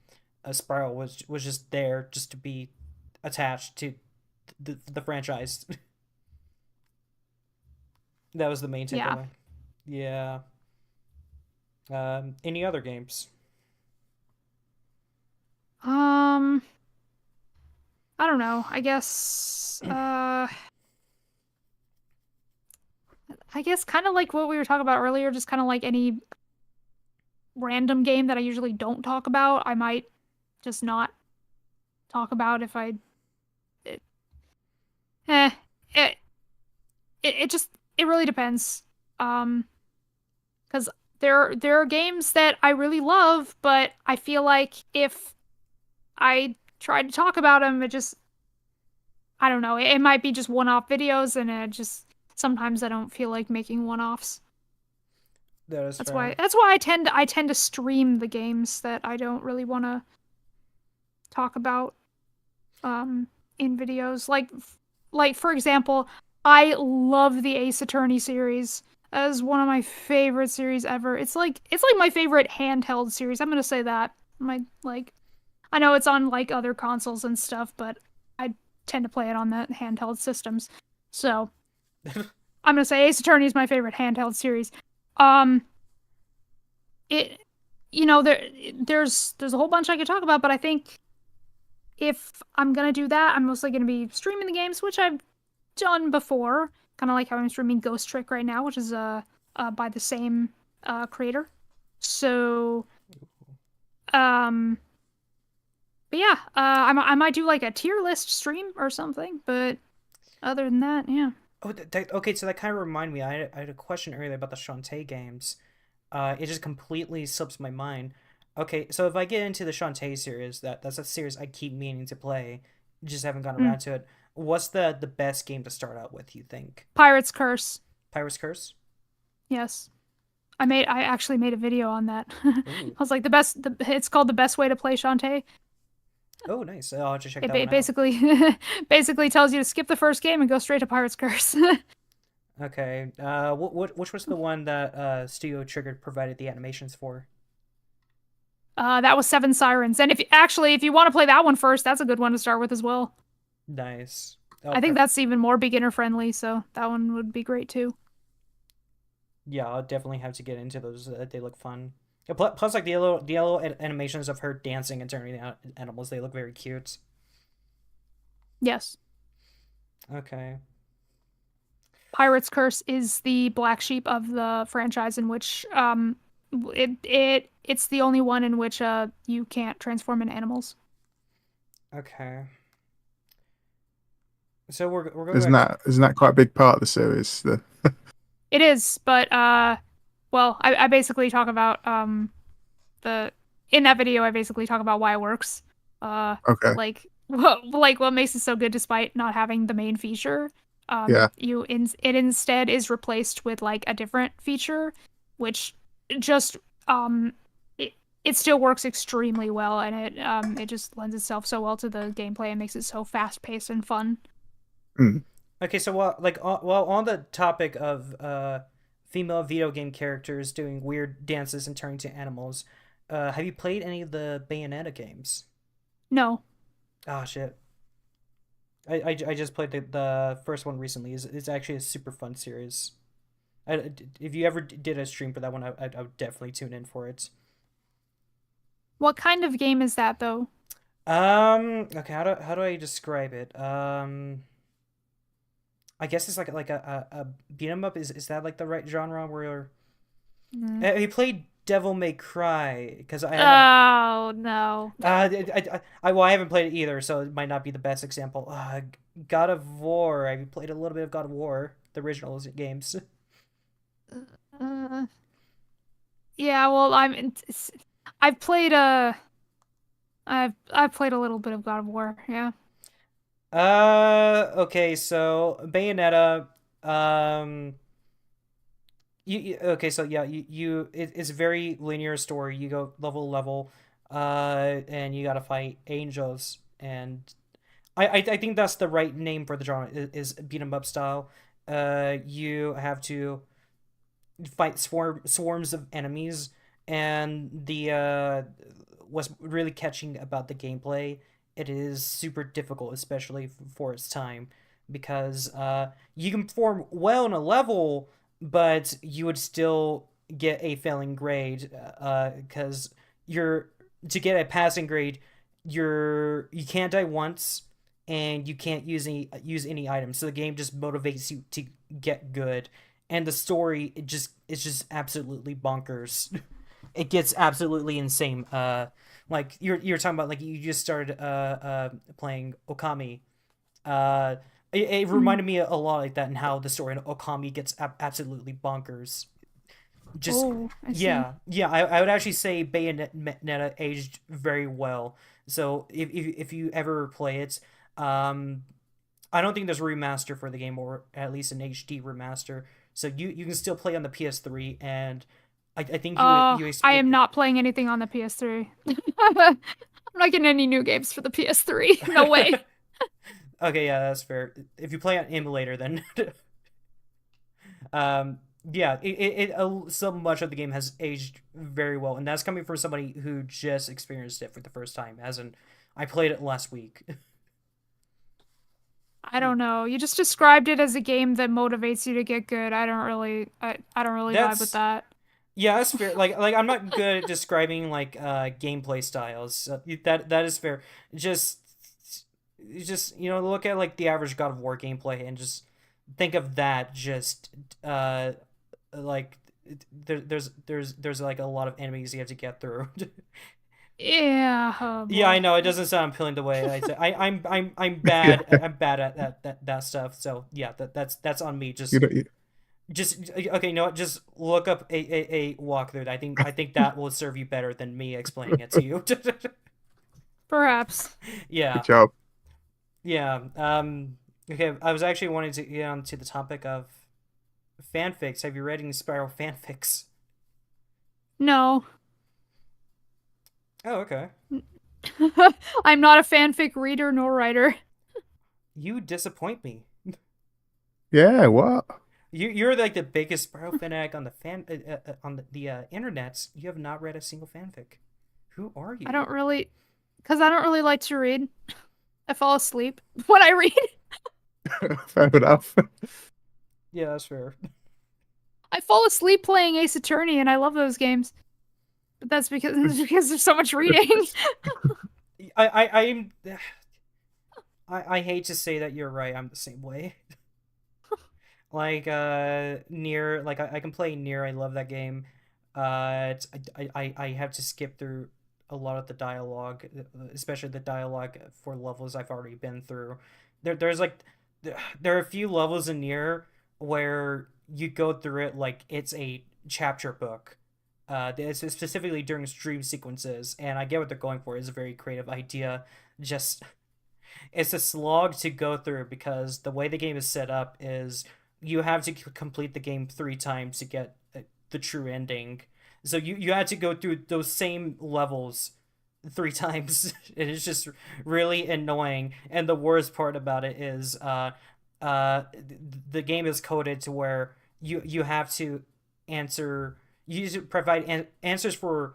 Spiral was just there just to be attached to the franchise. That was the main yeah. takeaway. Yeah. Any other games? Um, I don't know. I guess kind of like what we were talking about earlier, just kind of like any random game that I usually don't talk about, I might just not talk about if I it, eh it, it just it really depends. Um, because there are games that I really love, but I feel like if I tried to talk about them, it just I don't know. It might be just one-off videos, and it just sometimes I don't feel like making one-offs. That is fair. That's why I tend to stream the games that I don't really want to talk about um in videos. Like for example, I love the Ace Attorney series as one of my favorite series ever. It's like my favorite handheld series. I'm gonna say that. My like I know it's on like other consoles and stuff, but I tend to play it on the handheld systems. So I'm gonna say Ace Attorney is my favorite handheld series. Um, it, there's a whole bunch I could talk about, but I think if I'm gonna do that, I'm mostly gonna be streaming the games, which I've done before. Kind of like how I'm streaming Ghost Trick right now, which is by the same creator. So um, but yeah, I might do like a tier list stream or something, but other than that, yeah. Oh, okay. So that kind of reminded me. I had a question earlier about the Shantae games. it just completely slips my mind. Okay, so if I get into the Shantae series, that's a series I keep meaning to play, just haven't gotten Mm. around to it. What's the best game to start out with, you think? Pirate's Curse. Pirate's Curse? Yes. I actually made a video on that. I Ooh. was like it's called The Best Way to Play Shantae. Oh, nice. I'll have to check It that one out. basically tells you to skip the first game and go straight to Pirate's Curse. Okay. Which was the one that Studio Triggered provided the animations for? That was Seven Sirens. And if you want to play that one first, that's a good one to start with as well. Nice. I think Okay. that's even more beginner friendly, so that one would be great too. Yeah, I'll definitely have to get into those. They look fun. Yeah, plus, like the yellow animations of her dancing and turning out animals, they look very cute. Yes. Okay. Pirate's Curse is the black sheep of the franchise in which it's the only one in which you can't transform into animals. Okay. So we're going Isn't back. that quite a big part of the series? It is, but well, I basically talk about the in that video I basically talk about why it works. Okay. What makes it so good despite not having the main feature. Yeah. It instead is replaced with like a different feature, which just it still works extremely well, and it just lends itself so well to the gameplay and makes it so fast paced and fun. Mm. Okay, so while on the topic of female video game characters doing weird dances and turning to animals, have you played any of the Bayonetta games? No. Ah, shit. I just played the first one recently. It's actually a super fun series. If you ever did a stream for that one, I would definitely tune in for it. What kind of game is that though? Okay, how do I describe it? I guess it's like a beat 'em up. Is that like the right genre where Mm. have you played Devil May Cry? Because I haven't. Oh no. Well, I haven't played it either, so it might not be the best example. God of War. Have you played a little bit of God of War, the original games? Uh, yeah, well, I've played I've played a little bit of God of War. Yeah. Okay, so Bayonetta, okay, so yeah, it's a very linear story. You go level to level, and you gotta fight angels, and I think that's the right name for the genre is beat 'em up style. You have to fight swarms of enemies, and the what's really catching about the gameplay, it is super difficult, especially for its time, because you can perform well in a level, but you would still get a failing grade, because you're to get a passing grade, you can't die once, and you can't use any items. So the game just motivates you to get good, and the story it's just absolutely bonkers. It gets absolutely insane. Like you're talking about, like you just started playing Okami. It Mm. reminded me a lot like that, and how the story in Okami gets absolutely bonkers. Just Oh, I see. yeah. I would actually say Bayonetta aged very well. So if you ever play it, um, I don't think there's a remaster for the game, or at least an HD remaster. So you can still play on the PS3, and I think I am not playing anything on the PS3. I'm not getting any new games for the PS3. No way. Okay, yeah, that's fair. If you play on emulator, then um, yeah, so much of the game has aged very well, and that's coming from somebody who just experienced it for the first time. As in, I played it last week. I don't know. You just described it as a game that motivates you to get good. I don't really vibe with That's that. Yeah, that's fair. Like I'm not good at describing like gameplay styles. That is fair. Just just look at like the average God of War gameplay and just think of that. Just like there's like a lot of enemies you have to get through. Yeah, oh Yeah, I boy. know it doesn't sound appealing the way I say. I'm Yeah. bad. I'm bad at that stuff. So yeah, that's on me. You Just don't, Just okay, you know what? Just look up a walkthrough. I think that will serve you better than me explaining it to you. Perhaps. Good Yeah, job. yeah. Okay, I was actually wanting to get on to the topic of fanfics. Have you read any Spiral fanfics? No. Oh, okay. I'm not a fanfic reader nor writer. You disappoint me. Yeah, what? You're like the biggest Spiral fanatic on the on the internets. You have not read a single fanfic. Who are I you? don't really, because I don't really like to read. I fall asleep when I read. Fair enough. Yeah, that's fair. I fall asleep playing Ace Attorney, and I love those games. But that's because there's so much reading. I'm I hate to say that you're right. I'm the same way. Like near like I can play near. I love that game. I have to skip through a lot of the dialogue, especially the dialogue for levels I've already been through. There's like there are a few levels in near where you go through it like it's a chapter book. It's specifically during stream sequences, and I get what they're going for. It's a very creative idea. Just it's a slog to go through because the way the game is set up is you have to complete the game 3 times to get the true ending. So you had to go through those same levels 3 times. It is just really annoying. And the worst part about it is uh the game is coded to where you have to answer you need to provide answers for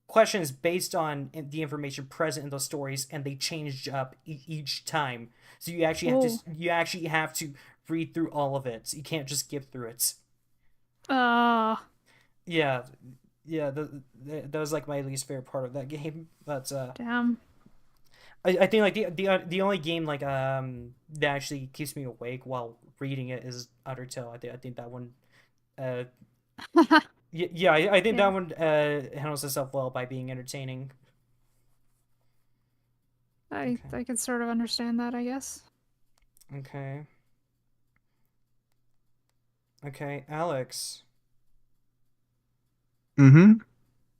questions based on the information present in those stories, and they change up each time. So Oh. you actually have to read through all of it. You can't just skip through it. Uh, Yeah, yeah. That was like my least favorite part of that game. But damn. I think like the only game like that actually keeps me awake while reading it is Undertale. I think that one. Uh, yeah, I think Yeah. that one handles itself well by being entertaining. I Okay. I can sort of understand that, I guess. Okay. Okay, Alex, Mm-hmm.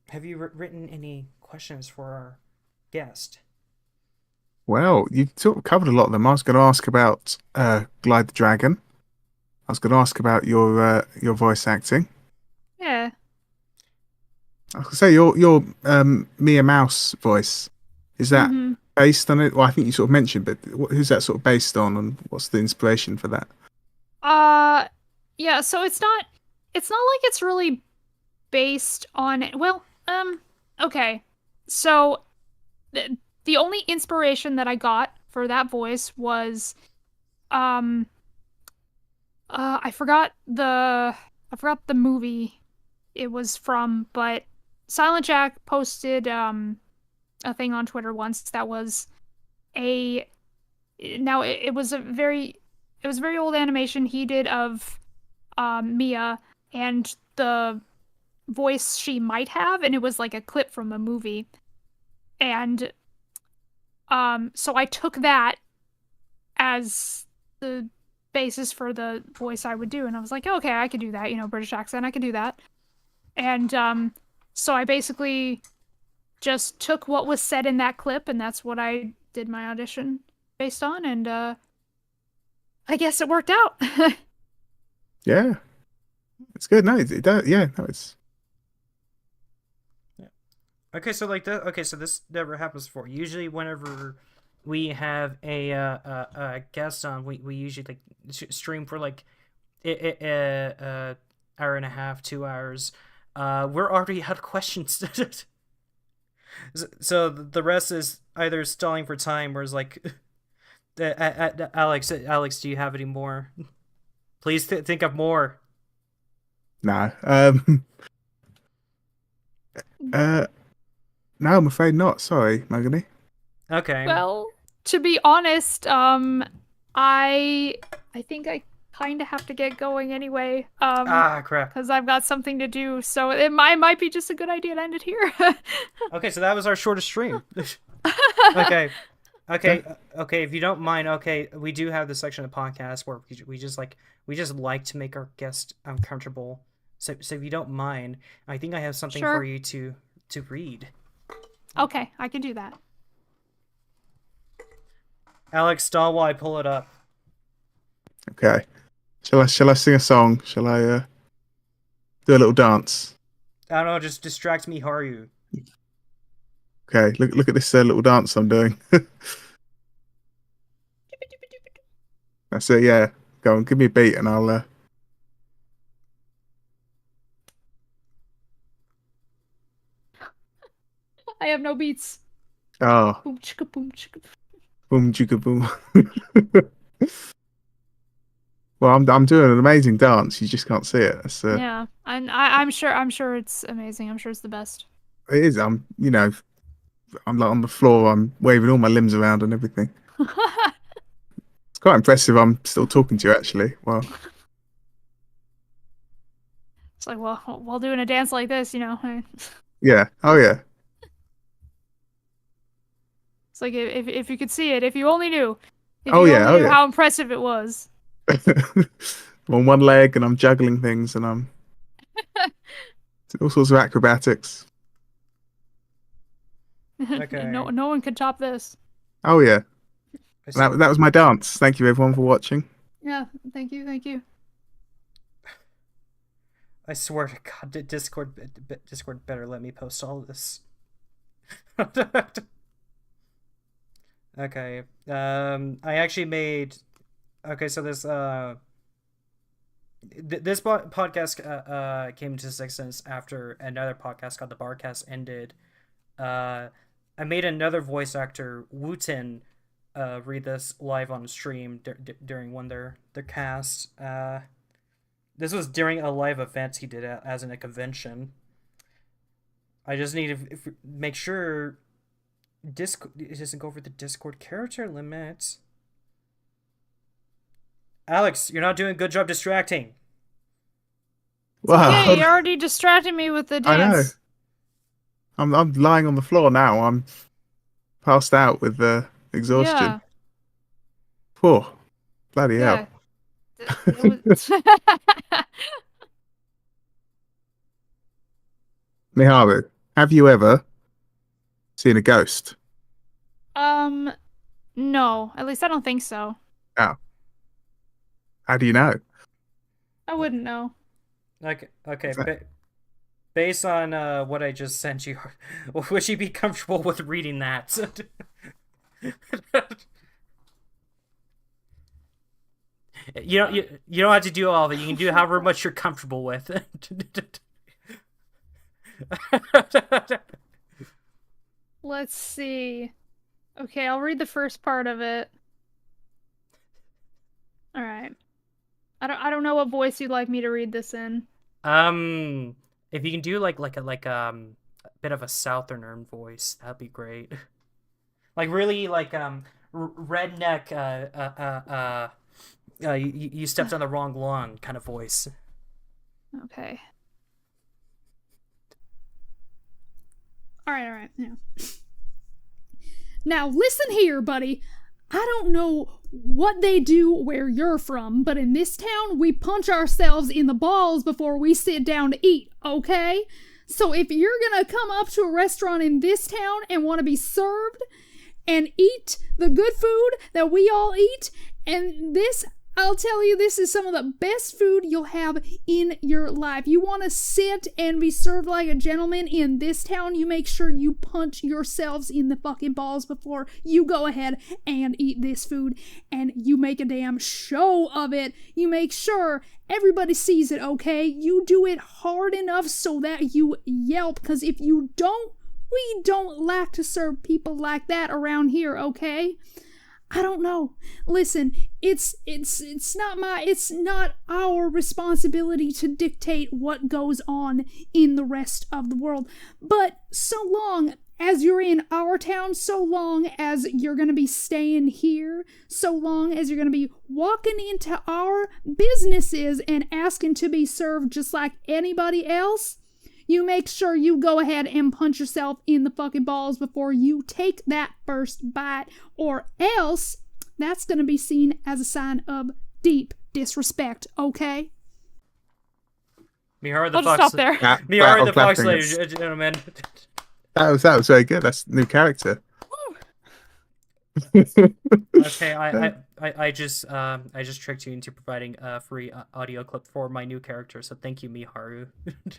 have you written any questions for our guest? Well, you sort of covered a lot of them. I was going to ask about Glide the Dragon. I was going to ask about your voice acting. Yeah. I was going to say your Mia Mouse voice. Is that Mm-hmm. based on it? Well, I think you sort of mentioned, but who's that sort of based on, and what's the inspiration for that? Uh, yeah, so it's not like it's really based on it. Well, okay. So the only inspiration that I got for that voice was um I forgot the movie it was from, but Silent Jack posted a thing on Twitter once that was a now it was a very old animation he did of Mia and the voice she might have, and it was like a clip from a movie. And so I took that as the basis for the voice I would do, and I was like, okay, I could do that, British accent, I could do that. And so I basically just took what was said in that clip, and that's what I did my audition based on, and I guess it worked out. Yeah, it's good. No, it does. Yeah, no, it's Yeah. Okay, so like the okay, so this never happens before. Usually, whenever we have a guest on, we usually like stream for like hour and a half, 2 hours. We're already out of questions. So the rest is either stalling for time or is like, Alex, do you have any more? Please think of more. no. Uh, no, I'm afraid not. Sorry, Magony. Okay. Well, to be honest, I I think I kind of have to get going anyway, Ah, crap. because I've got something to do. So might be just a good idea to end it here. Okay, so that was our shortest stream. Okay. Okay, okay. If you don't mind, okay, we do have this section of the podcast where we just like to make our guests uncomfortable. So if you don't mind, I think I have something Sure. for you to read. Okay, I can do that. Alex, stall while I pull it up. Okay. Shall I sing a song? Shall I do a little dance? I don't know, just distract me, Haru. Okay. Look at this little dance I'm doing. That's it. Yeah. Go on. Give me a beat, and I'll. I have no beats. Oh. Boom chicka boom chicka. Boom chicka boom. Well, I'm doing an amazing dance. You just can't see it. It's, Yeah, I'm sure it's amazing. I'm sure it's the best. It is. I'm like on the floor. I'm waving all my limbs around and everything. It's quite impressive. I'm still talking to you, actually. Well, It's like, well, while doing a dance like this, yeah. Oh, yeah. it's like if you could see it, if you only knew, if Oh, you yeah. only Oh, knew yeah. how impressive it was. I'm on one leg and I'm juggling things and I'm all sorts of acrobatics. Okay. No one could top this. Oh, yeah. I That was my dance. Thank you, everyone, for watching. Yeah, thank you. I swear to God, Discord better let me post all of this. Okay. I actually made. Okay, so this this podcast came to existence after another podcast called the Barcast ended. I made another voice actor, Wooten, read this live on stream during one their cast. This was during a live event he did as in a convention. I just need to make sure Discord it doesn't go over the Discord character limit. Alex, you're not doing a good job distracting. Wow. Yeah, you already distracted me with the I know. dance. I'm lying on the floor now. I'm passed out with exhaustion. Yeah. Poor. Bloody Yeah. hell. It was... Miharu, have you ever seen a ghost? No. At least I don't think so. Oh. How do you know? I wouldn't know. Okay. Based on what I just sent you, would you be comfortable with reading that? You don't have to do all of it. You can do however much you're comfortable with. Let's see. Okay, I'll read the first part of it. All right. I don't know what voice you'd like me to read this in. If you can do like a bit of a southerner voice, that'd be great. Like really like redneck you stepped on the wrong lawn kind of voice. Okay. All right. Yeah. Now listen here, buddy. I don't know what they do where you're from, but in this town, we punch ourselves in the balls before we sit down to eat, okay? So if you're gonna come up to a restaurant in this town and want to be served and eat the good food that we all eat, and this, I'll tell you, this is some of the best food you'll have in your life. You want to sit and be served like a gentleman in this town, you make sure you punch yourselves in the fucking balls before you go ahead and eat this food. And you make a damn show of it. You make sure everybody sees it, okay? You do it hard enough so that you yelp, because if you don't, we don't like to serve people like that around here, okay? I don't know. Listen, it's not our responsibility to dictate what goes on in the rest of the world. But so long as you're in our town, so long as you're going to be staying here, so long as you're going to be walking into our businesses and asking to be served just like anybody else, you make sure you go ahead and punch yourself in the fucking balls before you take that first bite, or else that's going to be seen as a sign of deep disrespect, okay? Miharu the I'll just Fox. stop there. Miharu the Fox, clapping, ladies and gentlemen. That was very good. That's a new character. Okay, I just tricked you into providing a free audio clip for my new character, so thank you, Miharu.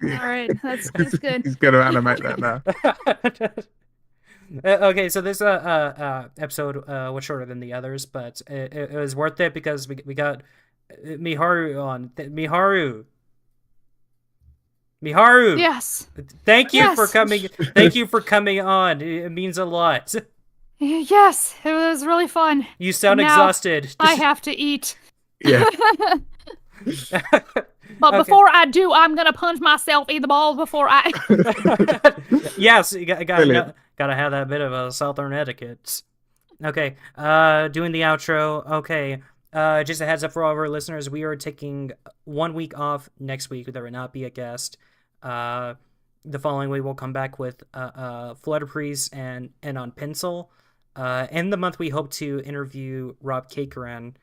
All right, that's good. He's going to animate that now. Okay, so this episode was shorter than the others, but it was worth it because we got Miharu on. Miharu. Yes. Thank you for Yes. coming. Thank you for coming on. It means a lot. Yes, it was really fun. You sound Now, exhausted. I have to eat. Yeah. But Okay. before I do, I'm gonna punch myself in the balls before I. Yes, you gotta Brilliant. have that bit of a southern etiquette. Okay, doing the outro. Okay, just a heads up for all of our listeners, we are taking 1 week off next week. There will not be a guest. The following week we'll come back with Flutter Priest and on Pencil. In the month we hope to interview Rob Cakeran.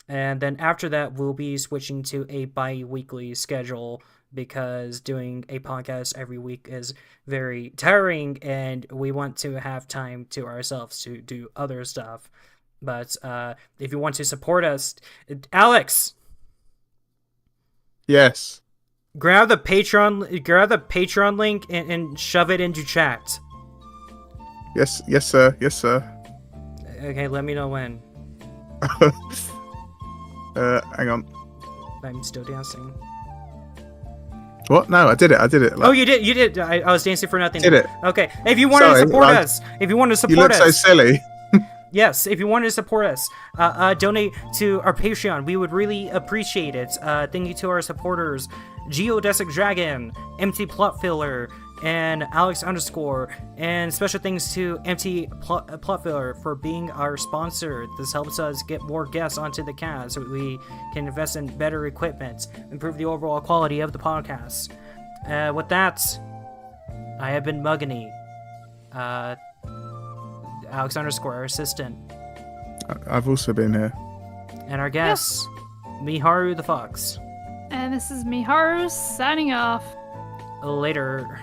And then after that, we'll be switching to a bi-weekly schedule because doing a podcast every week is very tiring and we want to have time to ourselves to do other stuff. But if you want to support us, Alex, Yes. grab the Patreon link and shove it into chat. Yes, sir. Yes, sir. Okay, let me know when. Hang on. I'm still dancing. What? No, I did it. Oh, you did. I was dancing for nothing. Did it? Okay. If you wanted to Sorry, support I- us, if you want to You support look us, so silly. yes, if you wanted to support us, donate to our Patreon. We would really appreciate it. Thank you to our supporters, Geodesic Dragon, Empty Plot Filler, and Alex _, and special thanks to Empty Plot Filler for being our sponsor. This helps us get more guests onto the cast so we can invest in better equipment, improve the overall quality of the podcast. With that, I have been Muggany. Alex _ our assistant, I've also been here. and our guest, Miharu the Fox. And this is Miharu signing off. Later.